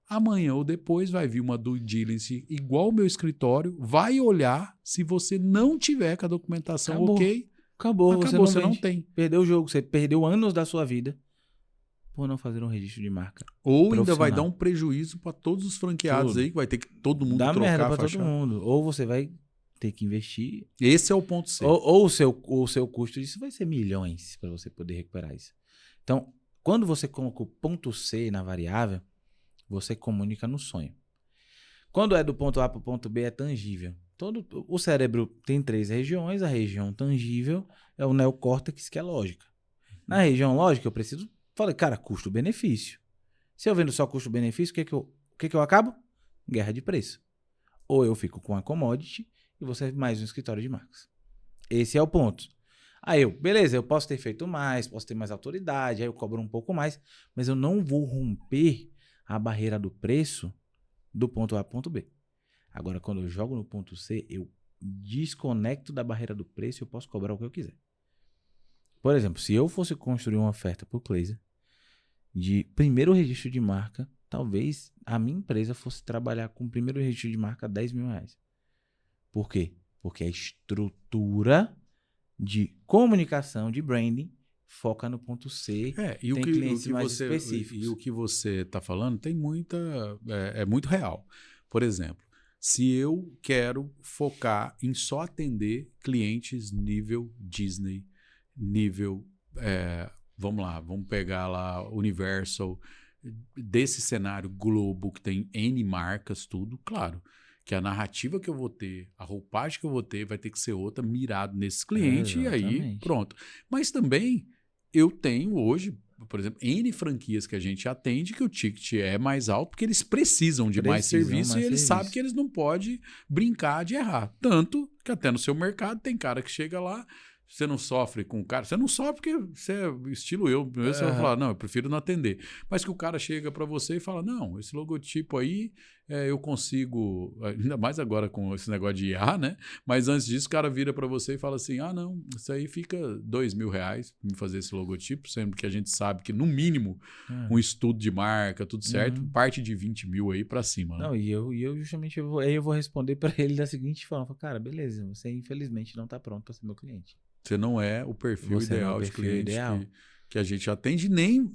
amanhã ou depois vai vir uma due diligence igual o meu escritório, vai olhar, se você não tiver com a documentação ok, acabou, você não tem. Perdeu o jogo, você perdeu anos da sua vida por não fazer um registro de marca. Ou ainda vai dar um prejuízo para todos os franqueados aí, que vai ter que todo mundo dá trocar merda a para todo mundo. Ou você vai ter que investir. Esse é o ponto C. Ou o seu custo disso vai ser milhões para você poder recuperar isso. Então, quando você coloca o ponto C na variável, você comunica no sonho. Quando é do ponto A para o ponto B, é tangível. O cérebro tem 3 regiões. A região tangível é o neocórtex, que é lógica. Na região lógica, eu preciso... Falei, cara, custo-benefício. Se eu vendo só custo-benefício, o que eu acabo? Guerra de preço. Ou eu fico com a commodity e você mais um escritório de marcas. Esse é o ponto. Aí beleza, eu posso ter feito mais, posso ter mais autoridade, aí eu cobro um pouco mais, mas eu não vou romper a barreira do preço do ponto A para o ponto B. Agora, quando eu jogo no ponto C, eu desconecto da barreira do preço e eu posso cobrar o que eu quiser. Por exemplo, se eu fosse construir uma oferta para o Cleiser de primeiro registro de marca, talvez a minha empresa fosse trabalhar com o primeiro registro de marca a R$10 mil. Por quê? Porque a estrutura de comunicação, de branding, foca no ponto C, e tem clientes mais específicos. E o que você está falando tem é muito real. Por exemplo, se eu quero focar em só atender clientes nível Disney, nível, vamos lá, vamos pegar lá Universal, desse cenário Globo, que tem N marcas, tudo, claro, que a narrativa que eu vou ter, a roupagem que eu vou ter, vai ter que ser outra, mirado nesses clientes, e aí pronto. Mas também eu tenho hoje, por exemplo, N franquias que a gente atende, que o ticket é mais alto, porque eles precisam de mais serviço, e eles sabem que eles não podem brincar de errar. Tanto que até no seu mercado tem cara que chega lá, você não sofre com o cara, você não sofre porque você é estilo eu, você vai falar, não, eu prefiro não atender. Mas que o cara chega para você e fala, não, esse logotipo aí eu consigo, ainda mais agora com esse negócio de IA, né? Mas antes disso o cara vira para você e fala assim, não, isso aí fica R$2 mil para me fazer esse logotipo, sendo que a gente sabe que no mínimo um estudo de marca, tudo certo, parte de 20 mil aí para cima. Né? Não, e eu justamente eu vou responder para ele da seguinte forma, cara, beleza, você infelizmente não está pronto para ser meu cliente. Você não é o perfil ideal de cliente que a gente atende, nem...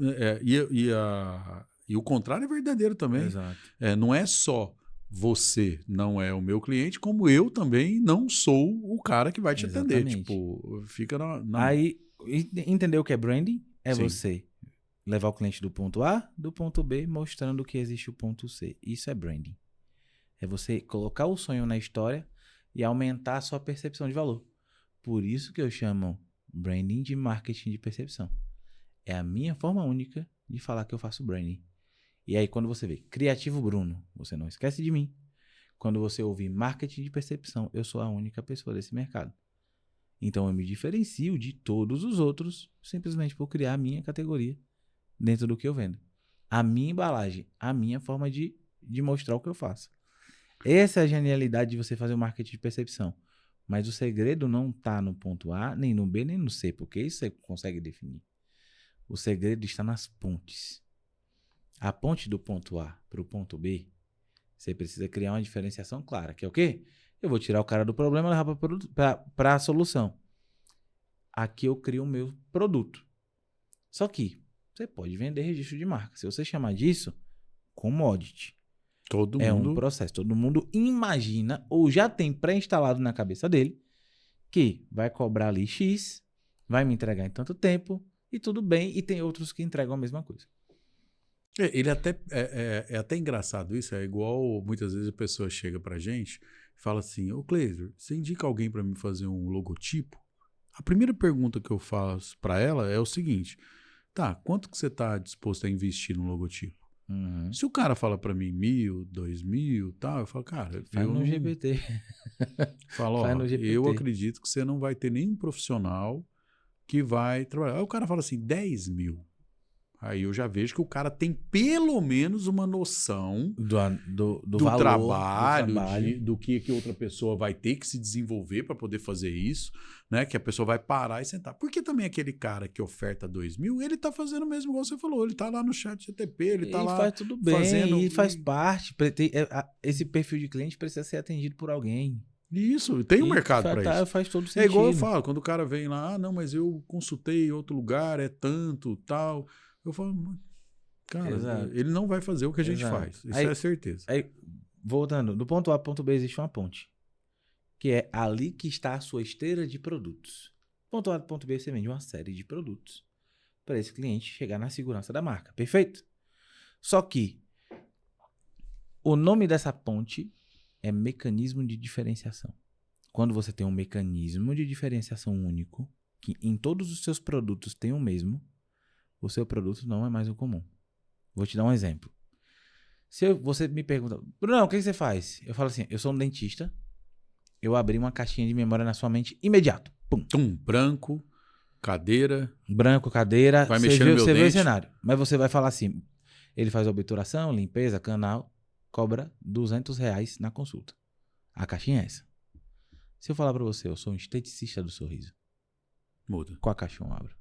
E o contrário é verdadeiro também. Exato. Não é só você não é o meu cliente, como eu também não sou o cara que vai te atender. Exatamente. Tipo, fica Aí, entendeu o que é branding? É Sim. você levar o cliente do ponto A, do ponto B, mostrando que existe o ponto C. Isso é branding. É você colocar o sonho na história e aumentar a sua percepção de valor. Por isso que eu chamo branding de marketing de percepção. É a minha forma única de falar que eu faço branding. E aí, quando você vê Criativo Bruno, você não esquece de mim. Quando você ouvir marketing de percepção, eu sou a única pessoa desse mercado. Então, eu me diferencio de todos os outros simplesmente por criar a minha categoria dentro do que eu vendo. A minha embalagem, a minha forma de mostrar o que eu faço. Essa é a genialidade de você fazer o marketing de percepção. Mas o segredo não está no ponto A, nem no B, nem no C, porque isso você consegue definir. O segredo está nas pontes. A ponte do ponto A para o ponto B, você precisa criar uma diferenciação clara, que é o quê? Eu vou tirar o cara do problema e levar para a solução. Aqui eu crio o meu produto. Só que você pode vender registro de marca. Se você chamar disso, commodity. Todo É mundo. um processo. Todo mundo imagina ou já tem pré-instalado na cabeça dele que vai cobrar ali X, vai me entregar em tanto tempo e tudo bem. E tem outros que entregam a mesma coisa. Ele até é até engraçado isso, é igual muitas vezes a pessoa chega pra gente e fala assim: Ô Cleiser, você indica alguém pra me fazer um logotipo? A primeira pergunta que eu faço pra ela é o seguinte: tá, quanto que você tá disposto a investir no logotipo? Uhum. Se o cara fala pra mim 1.000, 2.000, tal, eu falo, cara, Faz eu no não. GPT. Falo, Faz ó, no eu GPT. acredito que você não vai ter nenhum profissional que vai trabalhar. Aí o cara fala assim, 10.000. Aí eu já vejo que o cara tem pelo menos uma noção Do do valor do trabalho, trabalho. do que outra pessoa vai ter que se desenvolver para poder fazer isso, né? Que a pessoa vai parar e sentar. Porque também aquele cara que oferta 2.000, ele tá fazendo mesmo igual você falou, ele tá lá no chat GTP, ele tá E lá faz tudo bem, fazendo. e faz parte. Esse perfil de cliente precisa ser atendido por alguém. Isso, tem um E mercado para isso. faz todo É igual eu sentido. falo, quando o cara vem lá, não, mas eu consultei em outro lugar, é tanto, tal. Eu falo, cara, Exato, ele não vai fazer o que a gente exato. faz, isso é certeza. Aí, voltando, do ponto A para o ponto B existe uma ponte. Que é ali que está a sua esteira de produtos. Ponto A para ponto B você vende uma série de produtos para esse cliente chegar na segurança da marca. Perfeito? Só que o nome dessa ponte é mecanismo de diferenciação. Quando você tem um mecanismo de diferenciação único, que em todos os seus produtos tem o mesmo, o seu produto não é mais o comum. Vou te dar um exemplo. Se você me pergunta, Bruno, o que você faz? Eu falo assim, eu sou um dentista, eu abri uma caixinha de memória na sua mente imediato. Pum. Branco, cadeira, Branco, cadeira, vai mexer no meu você vê o dente. cenário. Mas você vai falar assim, ele faz obturação, limpeza, canal, cobra R$ 200 na consulta. A caixinha é essa. Se eu falar pra você, eu sou um esteticista do sorriso, Muda, qual a caixinha eu abro?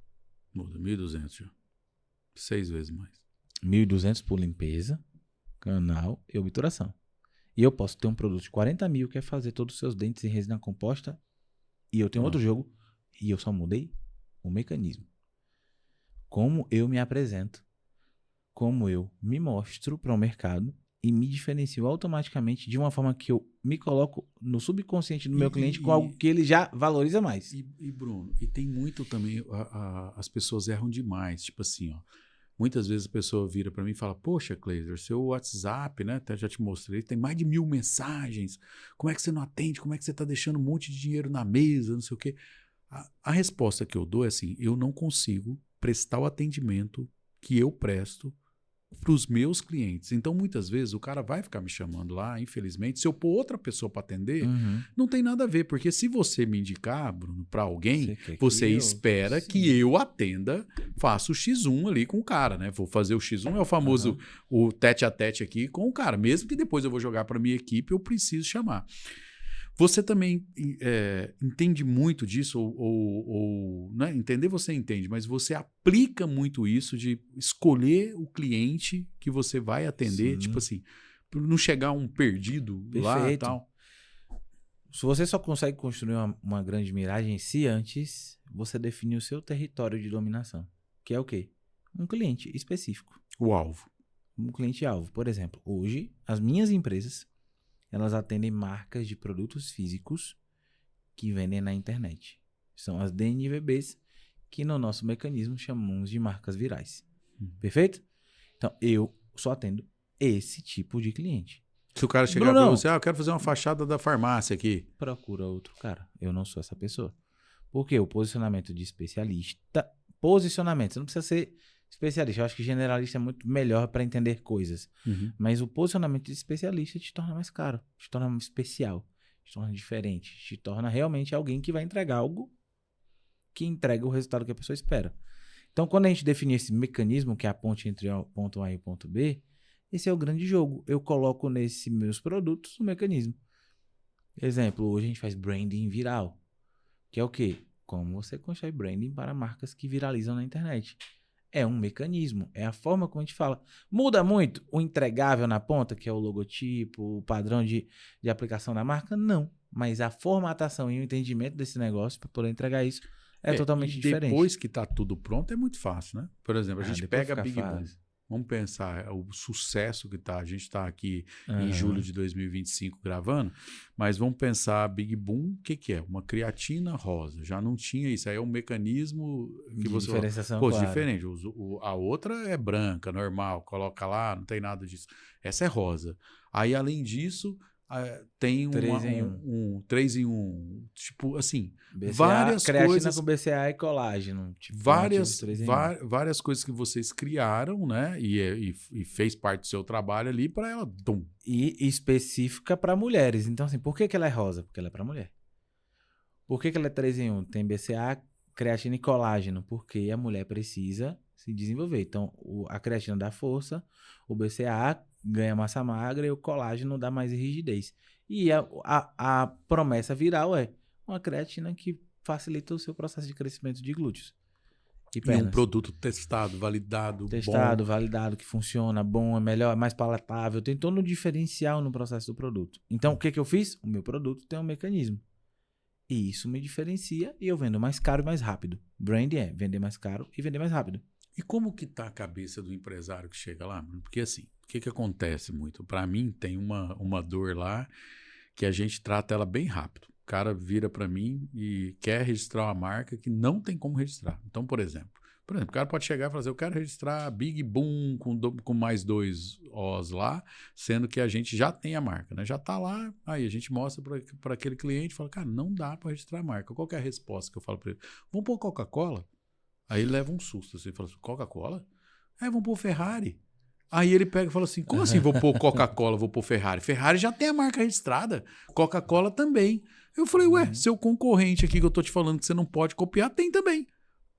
muda, 1.200 já. 6 vezes mais. 1.200 por limpeza, canal e obturação. E eu posso ter um produto de 40 mil que é fazer todos os seus dentes em resina composta e eu tenho outro jogo e eu só mudei o mecanismo. Como eu me apresento, como eu me mostro para o mercado e me diferencio automaticamente de uma forma que eu me coloco no subconsciente do meu cliente com algo que ele já valoriza mais. Bruno, e tem muito também, as pessoas erram demais, tipo assim, ó. Muitas vezes a pessoa vira para mim e fala, poxa, Cleiser, seu WhatsApp, né? Até já te mostrei, tem mais de 1.000 mensagens. Como é que você não atende? Como é que você está deixando um monte de dinheiro na mesa? Não sei o quê. A resposta que eu dou é assim, eu não consigo prestar o atendimento que eu presto para os meus clientes. Então, muitas vezes, o cara vai ficar me chamando lá, infelizmente. Se eu pôr outra pessoa para atender, não tem nada a ver. Porque se você me indicar, Bruno, para alguém, você espera que eu atenda, faça o X1 ali com o cara, né? Vou fazer o X1, é o famoso o tete a tete aqui com o cara. Mesmo que depois eu vou jogar para minha equipe, eu preciso chamar. Você também entende muito disso, ou né? Entender você entende, mas você aplica muito isso de escolher o cliente que você vai atender, tipo assim, para não chegar um perdido lá e tal. Se você só consegue construir uma grande miragem se antes você definir o seu território de dominação, que é o quê? Um cliente específico. O alvo. Um cliente-alvo. Por exemplo, hoje, as minhas empresas elas atendem marcas de produtos físicos que vendem na internet. São as DNVBs, que no nosso mecanismo chamamos de marcas virais. Perfeito? Então, eu só atendo esse tipo de cliente. Se o cara chegar para você, eu quero fazer uma fachada da farmácia aqui. Procura outro cara. Eu não sou essa pessoa. Porque o posicionamento de especialista... Posicionamento, você não precisa ser especialista. Eu acho que generalista é muito melhor para entender coisas. Mas o posicionamento de especialista te torna mais caro, te torna especial, te torna diferente, te torna realmente alguém que vai entregar algo que entrega o resultado que a pessoa espera. Então, quando a gente define esse mecanismo, que é a ponte entre o ponto A e o ponto B, esse é o grande jogo. Eu coloco nesses meus produtos o mecanismo. Exemplo, hoje a gente faz branding viral, que é o quê? Como você constrói branding para marcas que viralizam na internet. É um mecanismo, é a forma como a gente fala. Muda muito o entregável na ponta, que é o logotipo, o padrão de aplicação da marca? Não. Mas a formatação e o entendimento desse negócio para poder entregar isso é totalmente diferente. Depois que está tudo pronto, é muito fácil, né? Por exemplo, a gente pega a Big Boom. Vamos pensar o sucesso que está. A gente está aqui em julho de 2025 gravando, mas vamos pensar a Big Boom, o que é? Uma creatina rosa. Já não tinha isso. Aí é um mecanismo que você diferenciação, fala, claro. diferente. A outra é branca, normal, coloca lá, não tem nada disso. Essa é rosa. Aí, além disso, tem 3 em 1. um 3 em 1. Tipo assim, BCA, várias creatina coisas. com BCA e colágeno. Tipo, várias coisas que vocês criaram, né? E fez parte do seu trabalho ali para ela. E específica para mulheres. Então, assim, por que ela é rosa? Porque ela é para mulher. Por que ela é 3 em 1? Tem BCA, creatina e colágeno. Porque a mulher precisa se desenvolver. Então, a creatina dá força, o BCA ganha massa magra e o colágeno dá mais rigidez. E a promessa viral é uma creatina que facilita o seu processo de crescimento de glúteos e pernas. E um produto testado, validado, bom. Validado, que funciona, bom, é melhor, é mais palatável. Tem todo um diferencial no processo do produto. Então, o que eu fiz? O meu produto tem um mecanismo. E isso me diferencia e eu vendo mais caro e mais rápido. Brand é vender mais caro e vender mais rápido. E como que tá a cabeça do empresário que chega lá? Porque assim, o que acontece muito? Para mim, tem uma dor lá que a gente trata ela bem rápido. O cara vira para mim e quer registrar uma marca que não tem como registrar. Então, por exemplo, o cara pode chegar e falar assim, eu quero registrar Big Boom com mais 2 Os lá, sendo que a gente já tem a marca, né? Já está lá, aí a gente mostra para aquele cliente e fala, cara, não dá para registrar a marca. Qual que é a resposta que eu falo para ele? Vamos pôr Coca-Cola? Aí ele leva um susto, assim, fala assim, Coca-Cola? Vamos pôr Ferrari. Aí ele pega e fala assim, como assim vou pôr Coca-Cola, vou pôr Ferrari? Ferrari já tem a marca registrada, Coca-Cola também. Eu falei, seu concorrente aqui que eu tô te falando que você não pode copiar, tem também.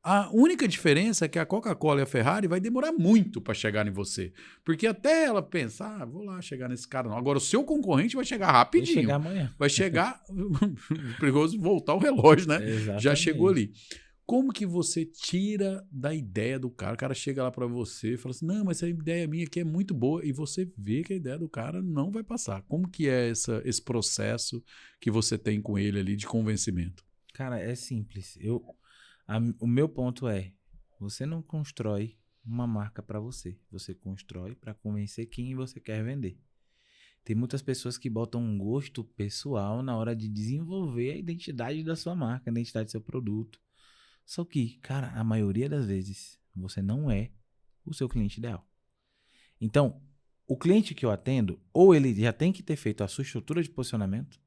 A única diferença é que a Coca-Cola e a Ferrari vai demorar muito para chegar em você. Porque até ela pensar, vou lá chegar nesse cara não. Agora o seu concorrente vai chegar rapidinho. Vai chegar amanhã. Vai chegar, perigoso voltar o relógio, né? Exatamente. Já chegou ali. Como que você tira da ideia do cara? O cara chega lá para você e fala assim, não, mas essa ideia minha aqui é muito boa. E você vê que a ideia do cara não vai passar. Como que é esse processo que você tem com ele ali de convencimento? Cara, é simples. O meu ponto é, você não constrói uma marca para você. Você constrói para convencer quem você quer vender. Tem muitas pessoas que botam um gosto pessoal na hora de desenvolver a identidade da sua marca, a identidade do seu produto. Só que, cara, a maioria das vezes, você não é o seu cliente ideal. Então, o cliente que eu atendo, ou ele já tem que ter feito a sua estrutura de posicionamento,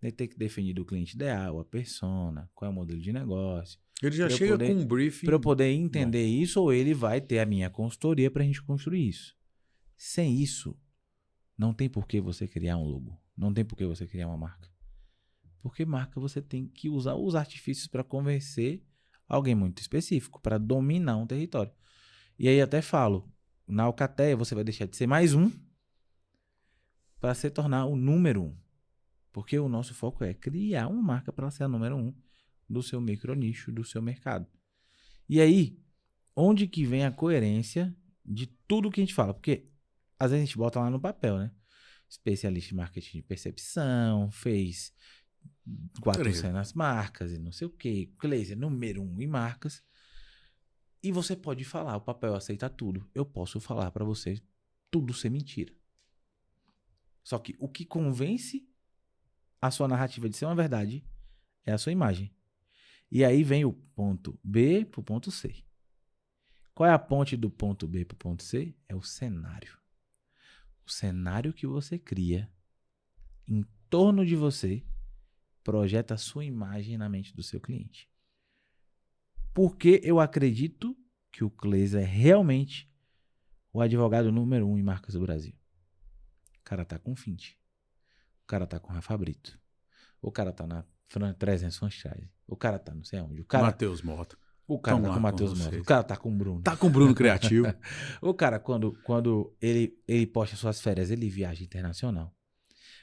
ele tem que definir o cliente ideal, a persona, qual é o modelo de negócio. Ele já chega com um briefing. Para eu poder entender isso, ou ele vai ter a minha consultoria para a gente construir isso. Sem isso, não tem por que você criar um logo. Não tem por que você criar uma marca. Porque marca você tem que usar os artifícios para convencer alguém muito específico, para dominar um território. E aí até falo, na Alcateia você vai deixar de ser mais um para se tornar o número 1. Porque o nosso foco é criar uma marca para ser a número 1 do seu micronicho, do seu mercado. E aí, onde que vem a coerência de tudo que a gente fala? Porque às vezes a gente bota lá no papel, né? Especialista em marketing de percepção, fez 400 marcas e não sei o quê, Glazer número 1 em marcas. E você pode falar, o papel aceita tudo. Eu posso falar para você tudo ser mentira. Só que o que convence a sua narrativa de ser uma verdade é a sua imagem. E aí vem o ponto B pro ponto C. Qual é a ponte do ponto B pro ponto C? É o cenário. O cenário que você cria em torno de você projeta a sua imagem na mente do seu cliente. Porque eu acredito que o Cleiser é realmente o advogado número 1 em marcas do Brasil. O cara tá com Fint. O cara tá com Rafa Brito. O cara tá na 300 Franchise. O cara tá não sei aonde. O cara... Matheus Mota. O cara Tamo tá com o lá Matheus com Mota. vocês. O cara tá com o Bruno. Tá com o Bruno Criativo. O cara, quando ele posta suas férias, ele viaja internacional.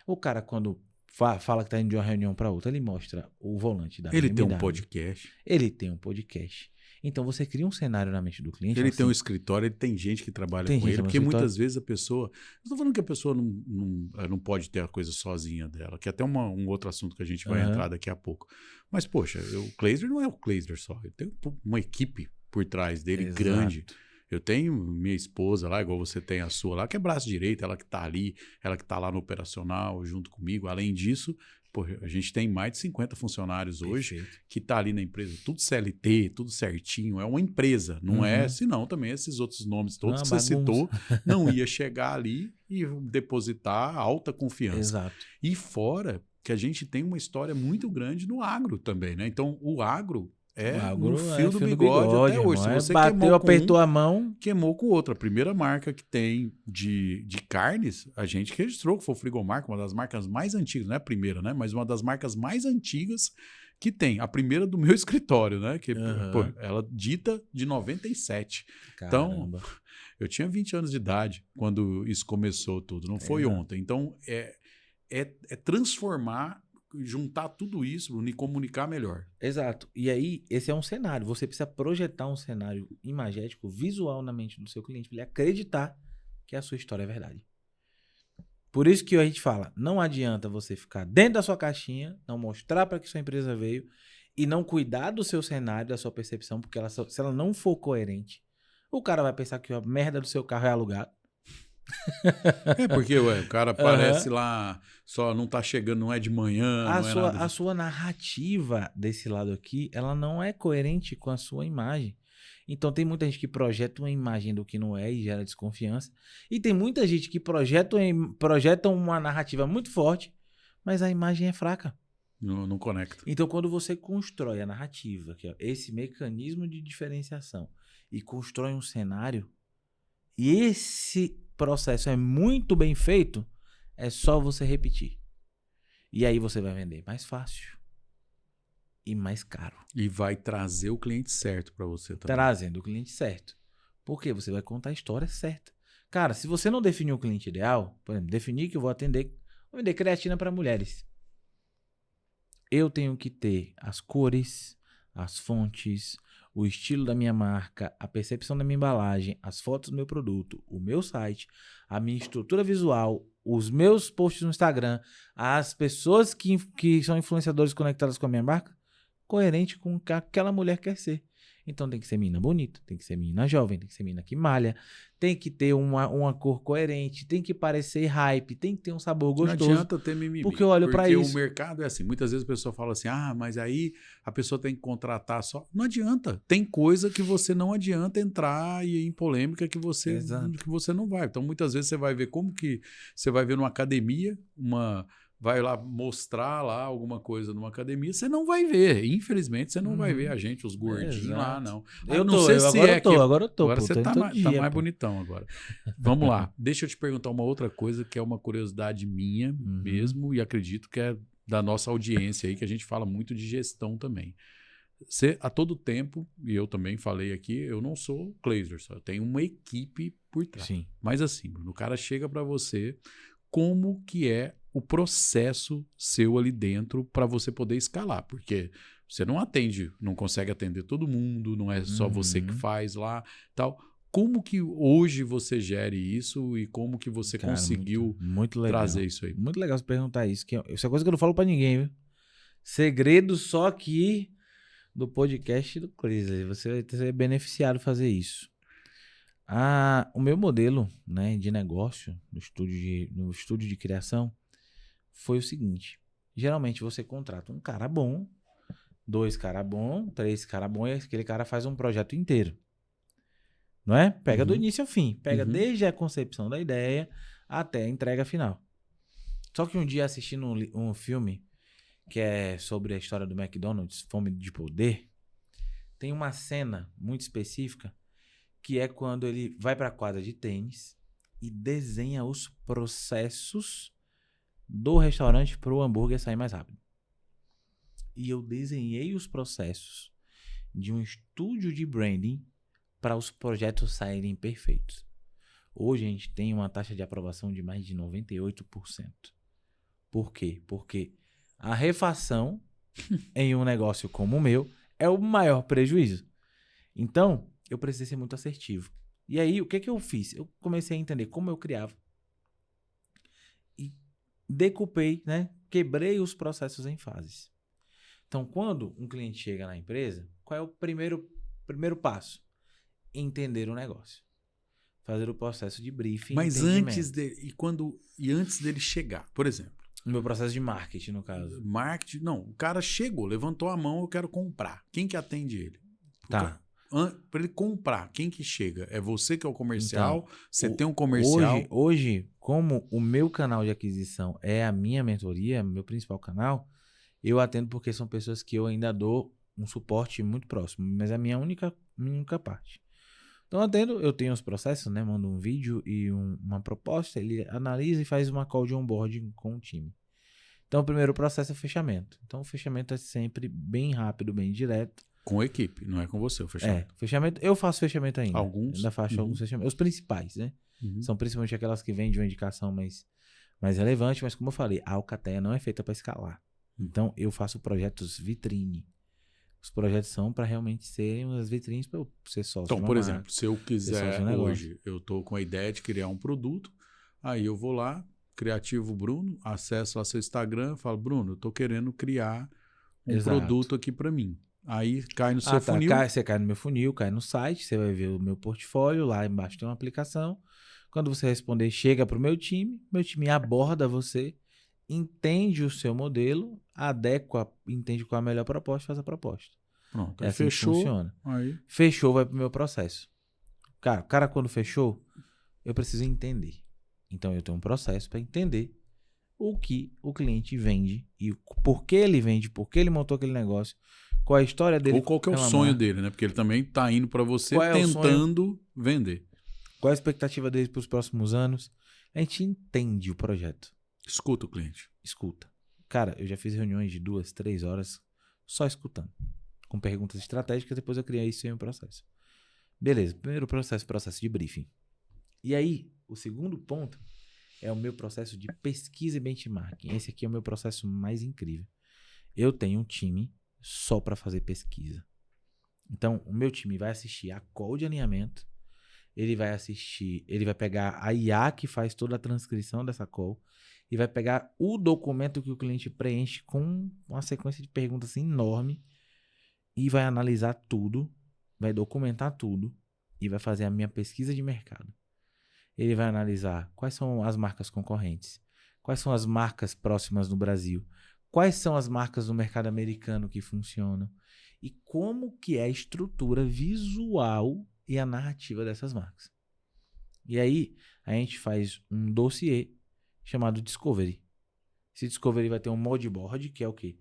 O cara, quando fala que tá indo de uma reunião para outra, ele mostra o volante da Ele BMW. tem um podcast. Ele tem um podcast. Então, você cria um cenário na mente do cliente. Ele assim, tem um escritório, ele tem gente que trabalha Tem com gente ele. no Porque escritório. muitas vezes a pessoa... Eu tô falando que a pessoa não pode ter a coisa sozinha dela, que é até um outro assunto que a gente vai Aham. entrar daqui a pouco. Mas, poxa, o Cleiser não é o Cleiser só. Ele tem uma equipe por trás dele Exato. grande. Eu tenho minha esposa lá, igual você tem a sua lá, que é braço direito, ela que tá ali, ela que tá lá no operacional junto comigo. Além disso, pô, a gente tem mais de 50 funcionários hoje Perfeito. que tá ali na empresa, tudo CLT, tudo certinho. É uma empresa, não é? Uhum. Senão também esses outros nomes todos Não, que você bagunça. citou não ia chegar ali e depositar alta confiança. Exato. E fora que a gente tem uma história muito grande no agro também, né? Então, o agro é O agro no fio do fio bigode até hoje. Se irmão. você Bateu, queimou com apertou um, a mão. queimou com o outro. A primeira marca que tem de carnes, a gente registrou, que foi o Frigomarca, uma das marcas mais antigas, não é a primeira, né? Mas uma das marcas mais antigas que tem. A primeira do meu escritório, né? Que, Aham. pô, ela dita de 97. Caramba. Então, eu tinha 20 anos de idade quando isso começou tudo, não foi Exato. ontem. Então, é transformar, juntar tudo isso, Bruno, e comunicar melhor. Exato. E aí, esse é um cenário. Você precisa projetar um cenário imagético, visual na mente do seu cliente, para ele acreditar que a sua história é verdade. Por isso que a gente fala, não adianta você ficar dentro da sua caixinha, não mostrar para que sua empresa veio e não cuidar do seu cenário, da sua percepção, porque se ela não for coerente, o cara vai pensar que a merda do seu carro é alugado. É porque, o cara aparece lá, só não tá chegando, não é de manhã, não é nada A sua narrativa desse lado aqui, ela não é coerente com a sua imagem. Então tem muita gente que projeta uma imagem do que não é e gera desconfiança. E tem muita gente que projeta uma narrativa muito forte, mas a imagem é fraca. não conecta. Então quando você constrói a narrativa, que é esse mecanismo de diferenciação, e constrói um cenário, e esse processo é muito bem feito, é só você repetir. E aí você vai vender mais fácil e mais caro. E vai trazer o cliente certo para você também. Trazendo o cliente certo. Porque você vai contar a história certa. Cara, se você não definir o cliente ideal, por exemplo, definir que eu vou vender creatina para mulheres. Eu tenho que ter as cores, as fontes, o estilo da minha marca, a percepção da minha embalagem, as fotos do meu produto, o meu site, a minha estrutura visual, os meus posts no Instagram, as pessoas que são influenciadores conectadas com a minha marca, coerente com o que aquela mulher quer ser. Então tem que ser menina bonita, tem que ser menina jovem, tem que ser menina que malha, tem que ter uma cor coerente, tem que parecer hype, tem que ter um sabor gostoso. Não adianta ter mimimi. Porque eu olho pra Porque isso. o mercado é assim. Muitas vezes a pessoa fala assim, mas aí a pessoa tem que contratar só. Não adianta. Tem coisa que você não adianta entrar e ir em polêmica que você não vai. Então muitas vezes você vai ver como que... Você vai ver numa academia, vai lá mostrar lá alguma coisa numa academia, você não vai ver. Infelizmente, você não vai ver a gente, os gordinhos lá, não. Agora eu tô. Agora pô, você tô tá todo mais dia, pô. bonitão agora. Vamos lá. Deixa eu te perguntar uma outra coisa que é uma curiosidade minha mesmo e acredito que é da nossa audiência aí, que a gente fala muito de gestão também. Você, a todo tempo, e eu também falei aqui, eu não sou Cleiser, só eu tenho uma equipe por trás. Sim. Mas assim, Bruno, o cara chega para você, como que é o processo seu ali dentro para você poder escalar, porque você não consegue atender todo mundo, não é só você que faz lá, tal. Como que hoje você gere isso e como que você conseguiu muito legal. trazer isso aí? Muito legal você perguntar isso, que isso é coisa que eu não falo para ninguém, viu? Segredo só aqui do podcast do Cleiser. Você vai ser beneficiado fazer isso. O meu modelo, né, de negócio no estúdio de criação foi o seguinte. Geralmente você contrata um cara bom, 2 caras bons, 3 caras bons e aquele cara faz um projeto inteiro. Não é? Pega do Uhum. início ao fim. Pega Uhum. desde a concepção da ideia até a entrega final. Só que um dia assistindo um filme que é sobre a história do McDonald's, Fome de Poder, tem uma cena muito específica que é quando ele vai para a quadra de tênis e desenha os processos do restaurante para o hambúrguer sair mais rápido. E eu desenhei os processos de um estúdio de branding para os projetos saírem perfeitos. Hoje a gente tem uma taxa de aprovação de mais de 98%. Por quê? Porque a refação em um negócio como o meu é o maior prejuízo. Então, eu precisei ser muito assertivo. E aí, o que eu fiz? Eu comecei a entender como eu criava. E decupei, né? Quebrei os processos em fases. Então, quando um cliente chega na empresa, qual é o primeiro passo? Entender o negócio. Fazer o processo de briefing e Mas entendimento. antes dele chegar, por exemplo, No meu processo de marketing, no caso. marketing, não, o cara chegou, levantou a mão, eu quero comprar. Quem que atende ele? Tá. Para ele comprar, quem que chega? É você que é o comercial? Então, Você tem um comercial? Hoje, como o meu canal de aquisição é a minha mentoria, meu principal canal, eu atendo porque são pessoas que eu ainda dou um suporte muito próximo, mas é a minha única parte. Então, eu tenho os processos, né? Mando um vídeo e uma proposta, ele analisa e faz uma call de onboarding com o time. Então, o primeiro processo é o fechamento. Então, o fechamento é sempre bem rápido, bem direto. Com a equipe, não é com você o fechamento. Fechamento. Eu faço fechamento ainda. Alguns? Ainda faço alguns fechamentos. Os principais, né? Uhum. São principalmente aquelas que vêm de uma indicação mais relevante, mas como eu falei, a Alcateia não é feita para escalar. Então, eu faço projetos vitrine. Os projetos são para realmente serem as vitrines para eu ser sócio. Então, por exemplo, se eu quiser negócio. hoje, eu estou com a ideia de criar um produto, aí eu vou lá, Criativo Bruno, acesso lá seu Instagram, falo, Bruno, eu estou querendo criar um Exato. produto aqui para mim. Aí cai no seu funil. Você cai no meu funil, cai no site, você vai ver o meu portfólio, lá embaixo tem uma aplicação. Quando você responder, chega para o meu time aborda você, entende o seu modelo, entende qual é a melhor proposta, faz a proposta. Pronto, É aí assim fechou. que funciona. Aí... Fechou, vai pro meu processo. Cara, o cara quando fechou, eu preciso entender. Então eu tenho um processo para entender o que o cliente vende e por que ele vende, por que ele montou aquele negócio, qual é a história dele. Ou qual que é o sonho dele, né? Porque ele também tá indo para você tentando vender. Qual é a expectativa dele para os próximos anos? A gente entende o projeto. Escuta o cliente. Escuta. Cara, eu já fiz reuniões de 2, 3 horas só escutando. Com perguntas estratégicas, depois eu criei isso em um processo. Beleza, primeiro processo de briefing. E aí, o segundo ponto é o meu processo de pesquisa e benchmarking. Esse aqui é o meu processo mais incrível. Eu tenho um time só para fazer pesquisa. Então, o meu time vai assistir a call de alinhamento, ele vai pegar a IA que faz toda a transcrição dessa call e vai pegar o documento que o cliente preenche com uma sequência de perguntas enorme e vai analisar tudo, vai documentar tudo e vai fazer a minha pesquisa de mercado. Ele vai analisar quais são as marcas concorrentes, quais são as marcas próximas no Brasil, quais são as marcas do mercado americano que funcionam e como que é a estrutura visual e a narrativa dessas marcas. E aí, a gente faz um dossiê chamado Discovery. Esse Discovery vai ter um moodboard, que é o quê?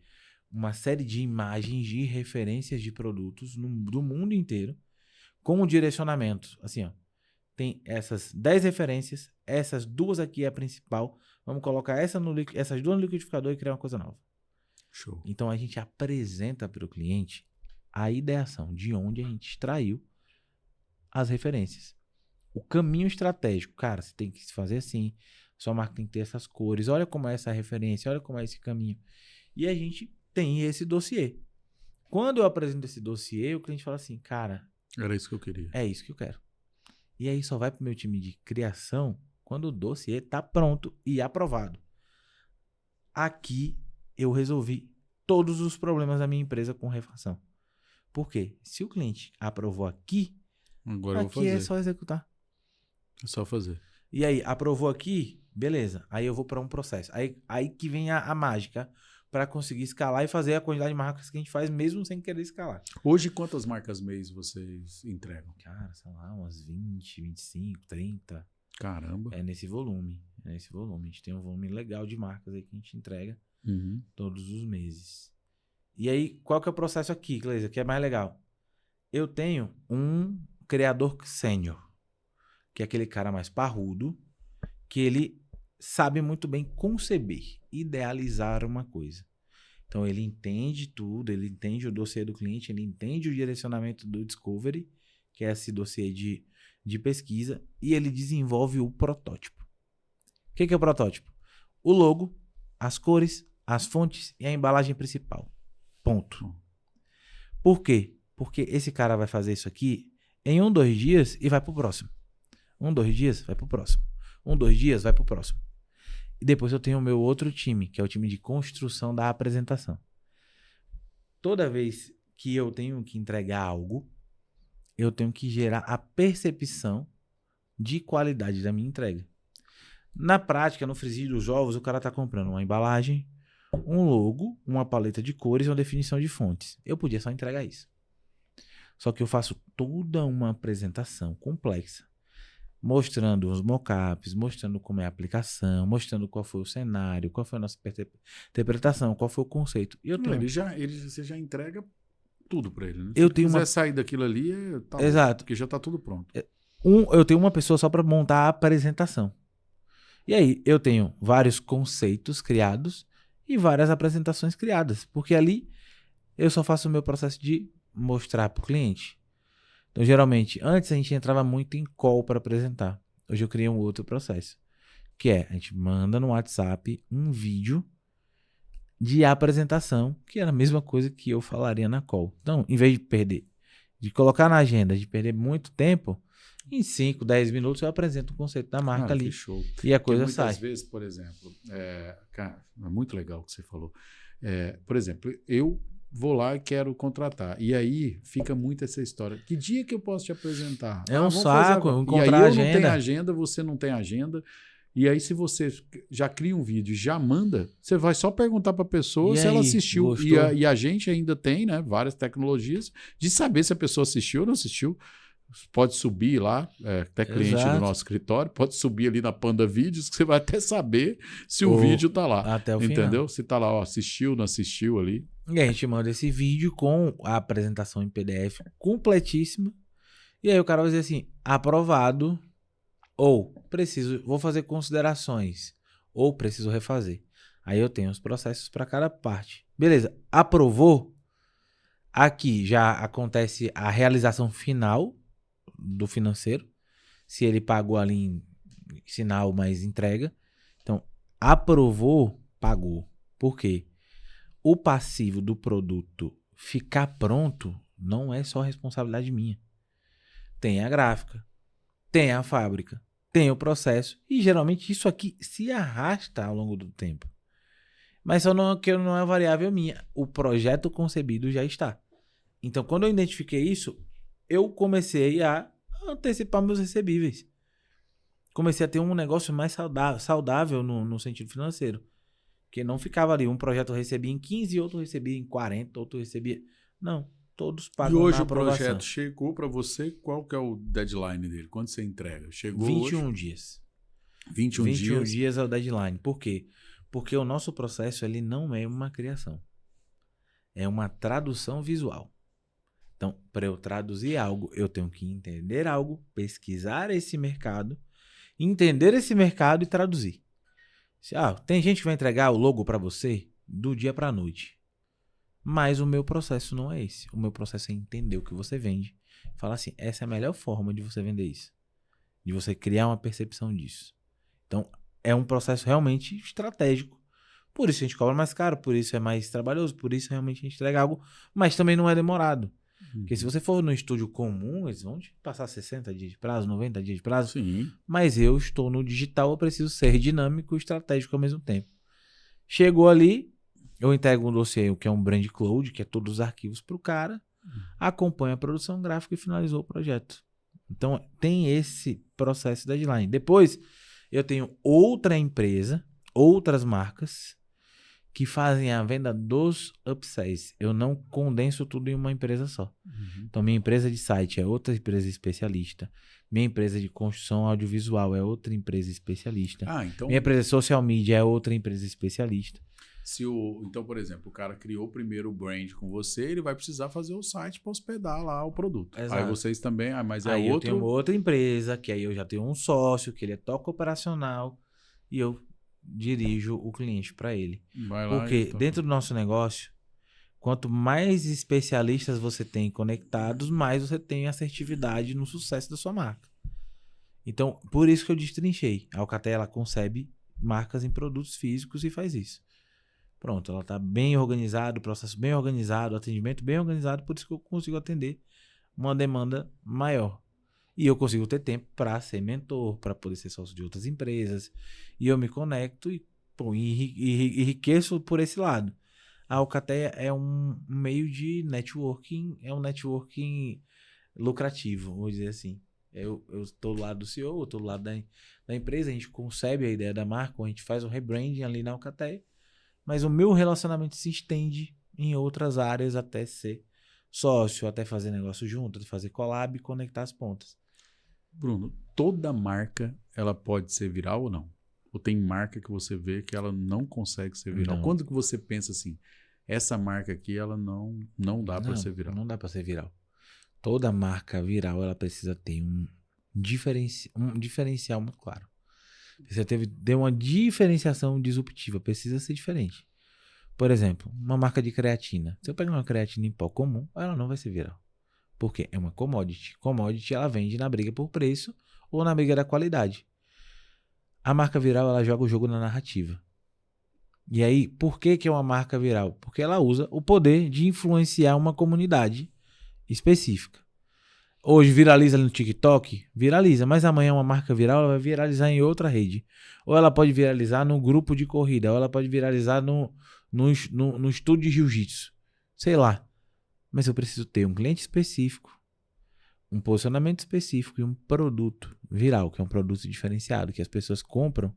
Uma série de imagens de referências de produtos do mundo inteiro, com um direcionamento. Assim, ó, tem essas 10 referências, essas 2 aqui é a principal, vamos colocar essas 2 no liquidificador e criar uma coisa nova. Show. Então, a gente apresenta para o cliente a ideação de onde a gente extraiu as referências. O caminho estratégico. Cara, você tem que fazer assim, sua marca tem que ter essas cores, olha como é essa referência, olha como é esse caminho. E a gente tem esse dossiê. Quando eu apresento esse dossiê, o cliente fala assim, cara... Era isso que eu queria. É isso que eu quero. E aí só vai pro meu time de criação quando o dossiê tá pronto e aprovado. Aqui eu resolvi todos os problemas da minha empresa com refação. Por quê? Se o cliente aprovou aqui, Agora eu vou aqui fazer. é só executar. É só fazer. E aí, aprovou aqui, beleza. Aí eu vou para um processo. Aí que vem a mágica para conseguir escalar e fazer a quantidade de marcas que a gente faz mesmo sem querer escalar. Hoje, quantas marcas mês vocês entregam? Cara, sei lá, umas 20, 25, 30. Caramba. É nesse volume. A gente tem um volume legal de marcas aí que a gente entrega todos os meses. E aí, qual que é o processo aqui, Cleisa, que é mais legal? Eu tenho um criador sênior, que é aquele cara mais parrudo, que ele sabe muito bem conceber, idealizar uma coisa. Então, ele entende tudo, ele entende o dossiê do cliente, ele entende o direcionamento do Discovery, que é esse dossiê de pesquisa, e ele desenvolve o protótipo. O que é o protótipo? O logo, as cores, as fontes e a embalagem principal. Ponto. Por quê? Porque esse cara vai fazer isso aqui em 1, 2 dias e vai pro próximo. 1, 2 dias, vai pro próximo. 1, 2 dias, vai pro próximo. E depois eu tenho o meu outro time, que é o time de construção da apresentação. Toda vez que eu tenho que entregar algo, eu tenho que gerar a percepção de qualidade da minha entrega. Na prática, no frigir dos ovos, o cara está comprando uma embalagem, um logo, uma paleta de cores e uma definição de fontes. Eu podia só entregar isso. Só que eu faço toda uma apresentação complexa, mostrando os mockups, mostrando como é a aplicação, mostrando qual foi o cenário, qual foi a nossa interpretação, qual foi o conceito. E eu tenho... Você já entrega tudo para ele, né? Se ele quiser sair daquilo ali, tá Exato. Bom, porque já tá tudo pronto. Eu tenho uma pessoa só para montar a apresentação. E aí, eu tenho vários conceitos criados e várias apresentações criadas. Porque ali, eu só faço o meu processo de mostrar para o cliente. Então, geralmente, antes a gente entrava muito em call para apresentar. Hoje eu criei um outro processo. Que é, a gente manda no WhatsApp um vídeo de apresentação, que era a mesma coisa que eu falaria na call. Então, em vez de colocar na agenda, de perder muito tempo, em 5, 10 minutos eu apresento o conceito da marca ali. Que show. E a coisa muitas sai. Muitas vezes, por exemplo, cara, é muito legal o que você falou. Por exemplo, eu vou lá e quero contratar. E aí fica muito essa história. Que dia que eu posso te apresentar? É um saco, encontrar e aí eu agenda. não tenho agenda, você não tem agenda. E aí, se você já cria um vídeo e já manda, você vai só perguntar para a pessoa se ela assistiu. E a gente ainda tem, né, várias tecnologias de saber se a pessoa assistiu ou não assistiu. Pode subir lá, até cliente do nosso escritório, pode subir ali na Panda Vídeos, que você vai até saber se o vídeo tá lá. Até o entendeu? Final. Se tá lá, ó, assistiu, não assistiu ali. E a gente manda esse vídeo com a apresentação em PDF completíssima. E aí o cara vai dizer assim, aprovado, ou vou fazer considerações, ou preciso refazer. Aí eu tenho os processos para cada parte. Beleza, aprovou, aqui já acontece a realização final do financeiro, se ele pagou ali em sinal mais entrega. Então, aprovou, pagou. Por quê? O passivo do produto ficar pronto não é só responsabilidade minha. Tem a gráfica, tem a fábrica, tem o processo e geralmente isso aqui se arrasta ao longo do tempo. Mas só não é uma variável minha. O projeto concebido já está. Então, quando eu identifiquei isso, eu comecei a antecipar meus recebíveis. Comecei a ter um negócio mais saudável no sentido financeiro. Porque não ficava ali, um projeto eu recebia em 15, outro recebia em 40, outro recebia... Não, todos pagam na aprovação. E hoje o projeto chegou para você, qual que é o deadline dele? Quando você entrega? Chegou 21 hoje? dias. 21 dias é o deadline. Por quê? Porque o nosso processo ele não é uma criação. É uma tradução visual. Então, para eu traduzir algo, eu tenho que entender algo, pesquisar esse mercado, entender esse mercado e traduzir. Tem gente que vai entregar o logo para você do dia para a noite. Mas o meu processo não é esse. O meu processo é entender o que você vende. Falar assim, essa é a melhor forma de você vender isso. De você criar uma percepção disso. Então, é um processo realmente estratégico. Por isso a gente cobra mais caro, por isso é mais trabalhoso, por isso realmente a gente entrega algo, mas também não é demorado. Porque se você for no estúdio comum, eles vão te passar 60 dias de prazo, 90 dias de prazo. Sim. Mas eu estou no digital, eu preciso ser dinâmico e estratégico ao mesmo tempo. Chegou ali, eu entrego um dossiê, que é um brand cloud, que é todos os arquivos para o cara, acompanha a produção gráfica e finalizou o projeto. Então, tem esse processo de deadline. Depois, eu tenho outra empresa, outras marcas, que fazem a venda dos upsells. Eu não condenso tudo em uma empresa só. Uhum. Então, minha empresa de site é outra empresa especialista. Minha empresa de construção audiovisual é outra empresa especialista. Então... Minha empresa de social media é outra empresa especialista. Então, por exemplo, o cara criou primeiro o brand com você, ele vai precisar fazer o site para hospedar lá o produto. Exato. Aí vocês também, mas é aí outro... eu tenho outra empresa, que aí eu já tenho um sócio, que ele é toque operacional, e eu dirijo o cliente para ele. Vai lá. Porque dentro do nosso negócio, quanto mais especialistas você tem conectados, mais você tem assertividade no sucesso da sua marca. Então, por isso que eu destrinchei. A Alcatel, ela concebe marcas em produtos físicos e faz isso. Pronto, ela está bem organizada, o processo bem organizado, o atendimento bem organizado, por isso que eu consigo atender uma demanda maior. E eu consigo ter tempo para ser mentor, para poder ser sócio de outras empresas. E eu me conecto e enriqueço por esse lado. A Alcatel é um meio de networking, é um networking lucrativo, vou dizer assim. Eu estou do lado do CEO, eu estou do lado da empresa, a gente concebe a ideia da marca, a gente faz o rebranding ali na Alcatel, mas o meu relacionamento se estende em outras áreas até ser sócio, até fazer negócio junto, até fazer collab e conectar as pontas. Bruno, toda marca ela pode ser viral ou não? Ou tem marca que você vê que ela não consegue ser viral? Não. Quando que você pensa assim, essa marca aqui ela não dá para ser viral? Não dá para ser viral. Toda marca viral ela precisa ter um diferencial muito claro. Você deu uma diferenciação disruptiva, precisa ser diferente. Por exemplo, uma marca de creatina. Se eu pegar uma creatina em pó comum, ela não vai ser viral. Porque é uma commodity. Commodity ela vende na briga por preço ou na briga da qualidade. A marca viral ela joga o jogo na narrativa. E aí, por que é uma marca viral? Porque ela usa o poder de influenciar uma comunidade específica. Hoje viraliza no TikTok? Viraliza, mas amanhã uma marca viral ela vai viralizar em outra rede. Ou ela pode viralizar no grupo de corrida, ou ela pode viralizar no estúdio de jiu-jitsu. Sei lá. Mas eu preciso ter um cliente específico, um posicionamento específico e um produto viral, que é um produto diferenciado, que as pessoas compram,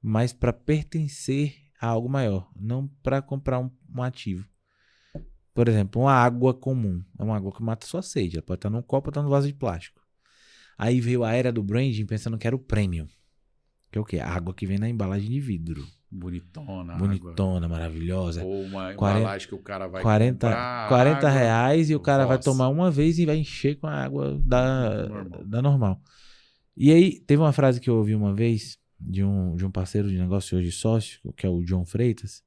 mas para pertencer a algo maior, não para comprar um ativo. Por exemplo, uma água comum. É uma água que mata sua sede. Ela pode estar num copo ou estar num vaso de plástico. Aí veio a era do branding pensando que era o premium. Que é o quê? A água que vem na embalagem de vidro. Bonitona, água. Maravilhosa. Ou uma embalagem que o cara vai 40 comprar reais e o cara vai tomar uma vez e vai encher com a água da normal. E aí, teve uma frase que eu ouvi uma vez de um parceiro de negócio hoje sócio, que é o John Freitas,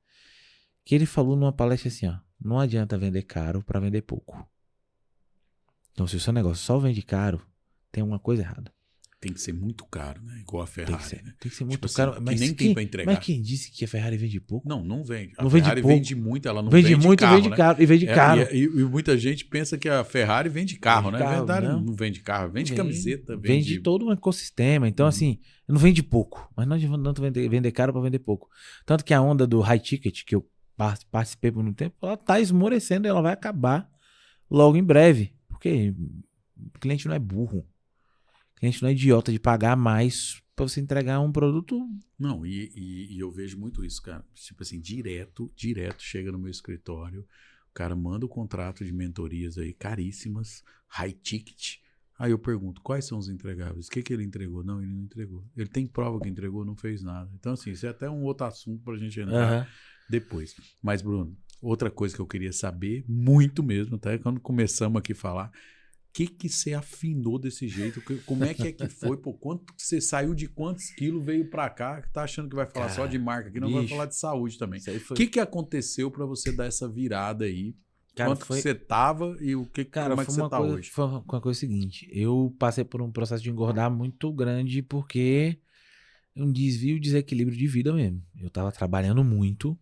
que ele falou numa palestra assim, ó, não adianta vender caro para vender pouco. Então, se o seu negócio só vende caro, tem uma coisa errada. Tem que ser muito caro, né? Igual a Ferrari. Tem que ser muito tipo caro. Assim, mas nem tem pra entregar. Mas quem disse que a Ferrari vende pouco? Não vende. A não Ferrari vende vende muito, ela não vende muito, carro, vende né? caro. E vende caro. E muita gente pensa que a Ferrari vende carro, né? Carro, A Ferrari não vende carro, vende camiseta. Vende todo um ecossistema. Então, assim, não vende pouco. Mas não adianta vender caro para vender pouco. Tanto que a onda do high ticket, que eu participei por um tempo, ela tá esmorecendo e ela vai acabar logo em breve. Porque o cliente não é burro. O cliente não é idiota de pagar mais para você entregar um produto. Não, e eu vejo muito isso, cara. Tipo assim, direto chega no meu escritório, o cara manda o contrato de mentorias aí, caríssimas, high ticket. Aí eu pergunto, quais são os entregáveis? O que ele entregou? Não, ele não entregou. Ele tem prova que entregou, não fez nada. Então, assim, isso é até um outro assunto pra gente entrar depois. Mas, Bruno, outra coisa que eu queria saber, muito mesmo, até quando começamos aqui a falar, o que você afinou desse jeito? Como é que foi? Pô, quanto você saiu de quantos quilos veio pra cá? Que tá achando que vai falar só de marca aqui, não vai falar de saúde também. O que aconteceu pra você dar essa virada aí? Cara, quanto você tava e como é que você tá hoje? Foi uma coisa seguinte, eu passei por um processo de engordar muito grande porque um desequilíbrio de vida mesmo. Eu tava trabalhando muito.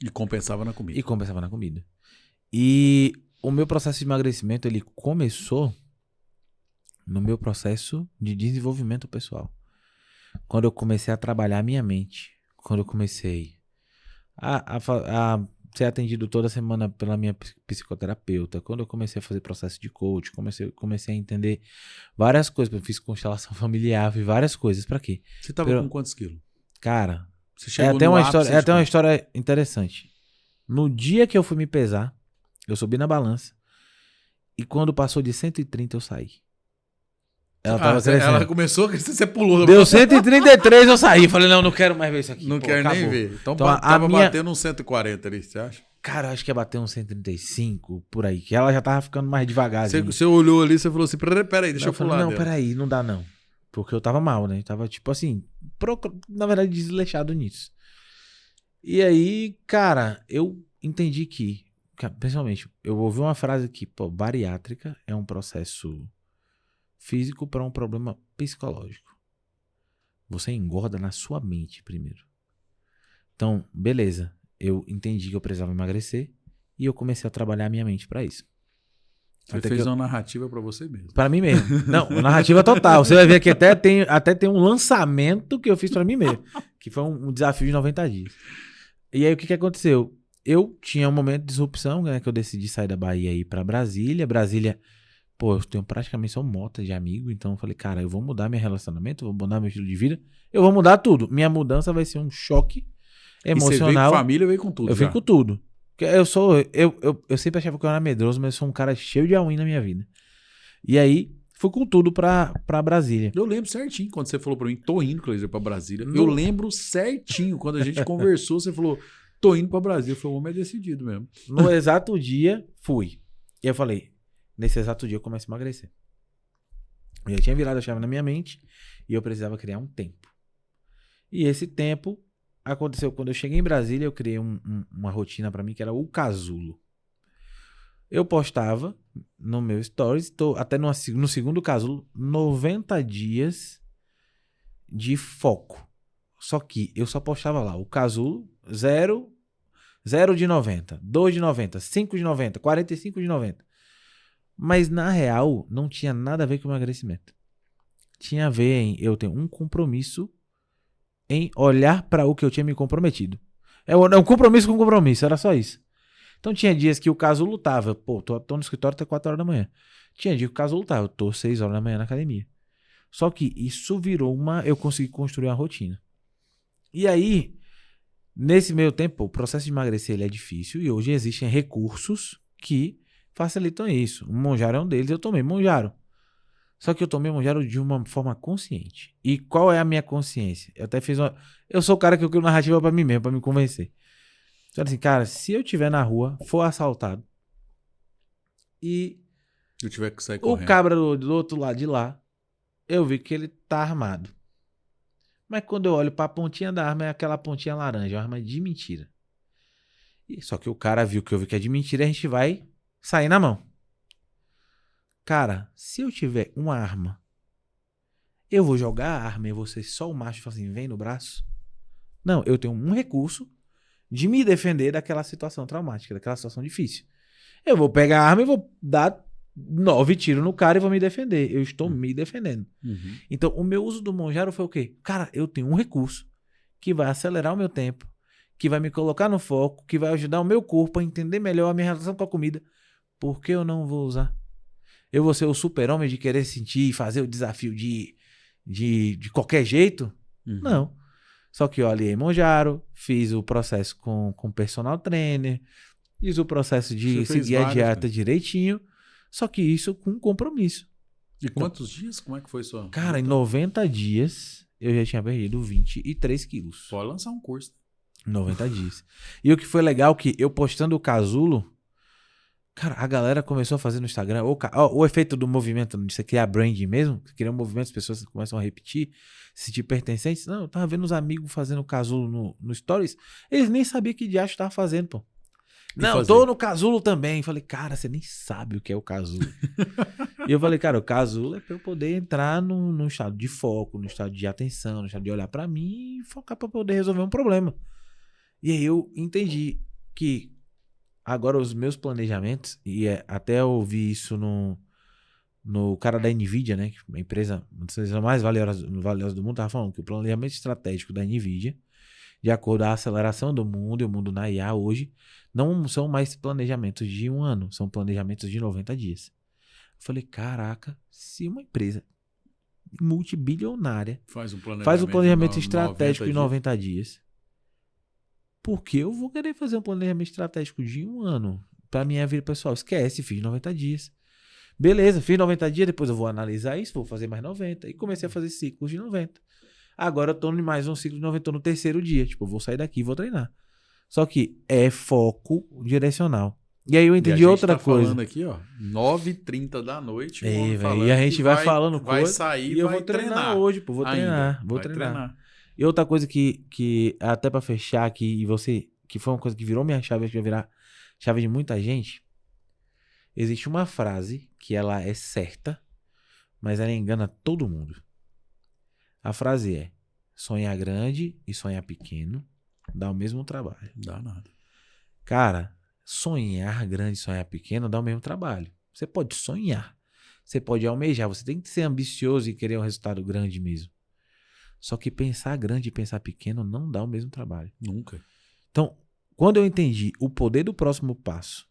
E compensava na comida. E o meu processo de emagrecimento, ele começou no meu processo de desenvolvimento pessoal. Quando eu comecei a trabalhar a minha mente. Quando eu comecei a ser atendido toda semana pela minha psicoterapeuta, quando eu comecei a fazer processo de coach, comecei a entender várias coisas. Eu fiz constelação familiar, fiz várias coisas. Pra quê? Você tava com quantos quilos? Cara, Você chegou no ápice é até uma de história interessante. No dia que eu fui me pesar, eu subi na balança e quando passou de 130 eu saí. Ela tava crescendo. Ela começou a crescer, você pulou. Deu 133, eu saí. Falei, não quero mais ver isso aqui. Não Pô, quero acabou. nem ver. Então a tava minha... batendo uns 140 ali, você acha? Cara, acho que ia bater uns 135, por aí. Que ela já tava ficando mais devagarzinho. Você olhou ali, você falou assim, peraí, deixa eu falei, pular não, dela. peraí, não dá não. Porque eu tava mal, né? Tava tipo assim, na verdade desleixado nisso. E aí, cara, eu entendi que, principalmente, eu ouvi uma frase aqui, pô, bariátrica é um processo físico para um problema psicológico. Você engorda na sua mente primeiro. Então, beleza. Eu entendi que eu precisava emagrecer e eu comecei a trabalhar a minha mente para isso. Você fez uma narrativa para você mesmo. Para mim mesmo. Não, narrativa total. Você vai ver que até tem um lançamento que eu fiz para mim mesmo, que foi um desafio de 90 dias. E aí o que aconteceu? Eu tinha um momento de disrupção, né, que eu decidi sair da Bahia e ir para Brasília. Brasília, pô, eu tenho praticamente só mota de amigo, então eu falei, cara, eu vou mudar meu relacionamento, vou mudar meu estilo de vida, eu vou mudar tudo. Minha mudança vai ser um choque emocional. E você veio com família, veio com tudo. Eu vim com tudo. Eu sempre achava que eu era medroso, mas eu sou um cara cheio de all-in na minha vida. E aí, fui com tudo pra Brasília. Eu lembro certinho quando você falou pra mim, tô indo, Cleiser, pra Brasília. Eu lembro certinho quando a gente conversou, você falou, tô indo pra Brasília. Eu falei, o homem é decidido mesmo. No exato dia, fui. E eu falei, nesse exato dia eu começo a emagrecer. Eu já tinha virado a chave na minha mente e eu precisava criar um tempo. E esse tempo aconteceu quando eu cheguei em Brasília, eu criei uma rotina pra mim que era o casulo. Eu postava no meu stories, até no segundo casulo, 90 dias de foco. Só que eu só postava lá o casulo 0 de 90, 2 de 90, 5 de 90, 45 de 90. Mas na real não tinha nada a ver com emagrecimento. Tinha a ver em eu ter um compromisso em olhar para o que eu tinha me comprometido. É um compromisso com compromisso, era só isso. Então tinha dias que o casulo tava, pô, tô no escritório até 4 horas da manhã. Tinha dia que o casulo tava, eu tô 6 horas da manhã na academia. Só que isso virou eu consegui construir uma rotina. E aí, nesse meio tempo, o processo de emagrecer ele é difícil e hoje existem recursos que facilitam isso. O Monjaro é um deles, eu tomei Monjaro. Só que eu tomei Monjaro de uma forma consciente. E qual é a minha consciência? Eu até fiz eu sou o cara que eu crio narrativa pra mim mesmo, pra me convencer. Então, assim, cara, se eu estiver na rua, for assaltado e eu tiver que sair correndo, o cabra do outro lado de lá, eu vi que ele tá armado. Mas quando eu olho pra pontinha da arma, é aquela pontinha laranja, uma arma de mentira. Só que o cara viu que eu vi que é de mentira, a gente vai sair na mão. Cara, se eu tiver uma arma, eu vou jogar a arma e você só o macho e falar assim, vem no braço? Não, eu tenho um recurso de me defender daquela situação traumática, daquela situação difícil. Eu vou pegar a arma e vou dar 9 tiros no cara e vou me defender. Eu estou me defendendo. Uhum. Então, o meu uso do Monjaro foi o quê? Cara, eu tenho um recurso que vai acelerar o meu tempo, que vai me colocar no foco, que vai ajudar o meu corpo a entender melhor a minha relação com a comida. Por que eu não vou usar? Eu vou ser o super-homem de querer sentir e fazer o desafio de qualquer jeito? Uhum. Não. Só que eu aliei Monjaro, fiz o processo com personal trainer, fiz o processo de seguir a dieta direitinho, só que isso com compromisso. E então, quantos dias? Como é que foi sua... Cara, em 90 dias eu já tinha perdido 23 quilos. Pode lançar um curso. 90 dias. E o que foi legal que eu postando o casulo, cara, a galera começou a fazer no Instagram, o efeito do movimento, de você criar branding mesmo, criar um movimento, as pessoas começam a repetir, se sentir pertencentes. Não, eu tava vendo os amigos fazendo casulo no Stories, eles nem sabiam que diacho tava fazendo, pô. Não, tô no casulo também. Falei, cara, você nem sabe o que é o casulo. E eu falei, cara, o casulo é pra eu poder entrar num estado de foco, no estado de atenção, no estado de olhar pra mim e focar pra poder resolver um problema. E aí eu entendi que agora os meus planejamentos, e até eu ouvi isso no cara da NVIDIA, né? Que é uma empresa mais valiosa do mundo, tava falando que o planejamento estratégico da NVIDIA de acordo com a aceleração do mundo e o mundo na IA hoje, não são mais planejamentos de 1 ano, são planejamentos de 90 dias. Eu falei, caraca, se uma empresa multibilionária faz um planejamento estratégico em 90 dias, por que eu vou querer fazer um planejamento estratégico de 1 ano para minha vida pessoal? Esquece, fiz 90 dias. Beleza, fiz 90 dias, depois eu vou analisar isso, vou fazer mais 90. E comecei a fazer ciclos de 90. Agora eu tô em mais um ciclo de 90, tô no 3º dia. Tipo, eu vou sair daqui e vou treinar. Só que é foco direcional. E aí eu entendi outra coisa. Falando aqui, ó, 9h30 da noite. E a gente vai falando vai coisa. Sair e eu vou treinar hoje, pô. Vou treinar. E outra coisa que até pra fechar aqui, e você, que foi uma coisa que virou minha chave, acho que vai virar chave de muita gente. Existe uma frase que ela é certa, mas ela engana todo mundo. A frase é: sonhar grande e sonhar pequeno dá o mesmo trabalho. Dá nada. Cara, sonhar grande e sonhar pequeno dá o mesmo trabalho. Você pode sonhar, você pode almejar, você tem que ser ambicioso e querer um resultado grande mesmo. Só que pensar grande e pensar pequeno não dá o mesmo trabalho. Nunca. Então, quando eu entendi o poder do próximo passo,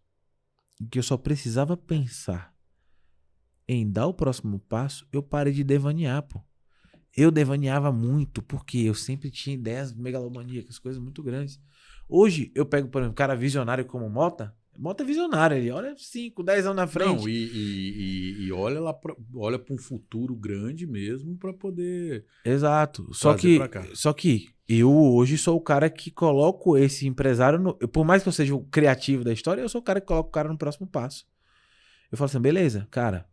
que eu só precisava pensar em dar o próximo passo, eu parei de devanear, pô. Eu devaneava muito, porque eu sempre tinha ideias megalomaníacas, coisas muito grandes. Hoje, eu pego, por exemplo, um cara visionário como o Mota. Mota é visionário, ele olha 5, 10 anos na frente. Não, e olha lá, olha para um futuro grande mesmo para poder. Exato. Só que eu hoje sou o cara que coloco esse empresário por mais que eu seja o criativo da história, eu sou o cara que coloca o cara no próximo passo. Eu falo assim, beleza, cara,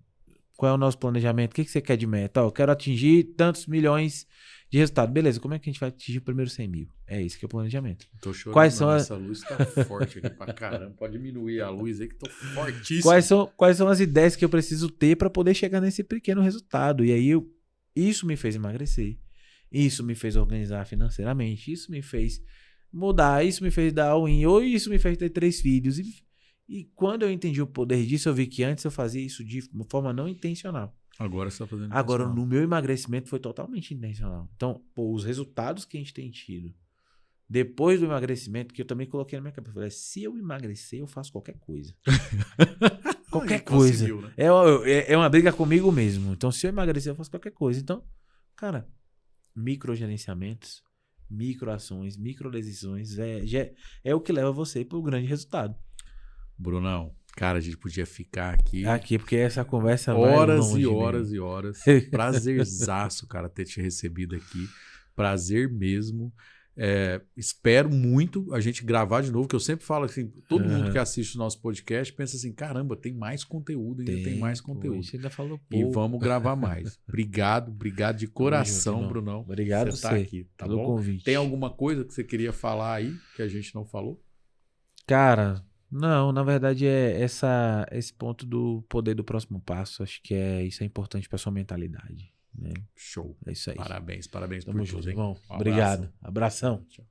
qual é o nosso planejamento? O que você quer de meta? Eu quero atingir tantos milhões de resultado. Beleza, como é que a gente vai atingir o primeiro 100 mil? É isso que é o planejamento. Tô chorando, quais são essa luz tá forte aqui pra caramba. Pode diminuir a luz aí que tô fortíssimo. Quais são as ideias que eu preciso ter para poder chegar nesse pequeno resultado? E aí, isso me fez emagrecer. Isso me fez organizar financeiramente. Isso me fez mudar. Isso me fez dar all-in. Ou isso me fez ter 3 filhos. E quando eu entendi o poder disso, eu vi que antes eu fazia isso de forma não intencional. Agora você tá fazendo Agora, no meu emagrecimento foi totalmente intencional. Então, os resultados que a gente tem tido depois do emagrecimento, que eu também coloquei na minha cabeça, eu falei, se eu emagrecer, eu faço qualquer coisa. Qualquer coisa. Né? É uma briga comigo mesmo. Então, se eu emagrecer, eu faço qualquer coisa. Então, cara, microgerenciamentos, microações, microdecisões, é o que leva você para o grande resultado. Brunão, cara, a gente podia ficar aqui porque essa conversa horas e horas e horas. Prazerzaço, cara, ter te recebido aqui. Prazer mesmo. Espero muito a gente gravar de novo, que eu sempre falo assim, todo mundo que assiste o nosso podcast pensa assim, caramba, tem mais conteúdo, ainda tem mais conteúdo. Você ainda falou pouco. E vamos gravar mais. Obrigado de coração, Brunão. Obrigado você tá aqui, tá pelo bom? Convite. Tem alguma coisa que você queria falar aí que a gente não falou? Cara, não, na verdade esse ponto do poder do próximo passo, acho que isso é importante para sua mentalidade. Né? Show. É isso aí. Parabéns Tamo por junto, tudo, hein? irmão. Obrigado. Abração. Tchau.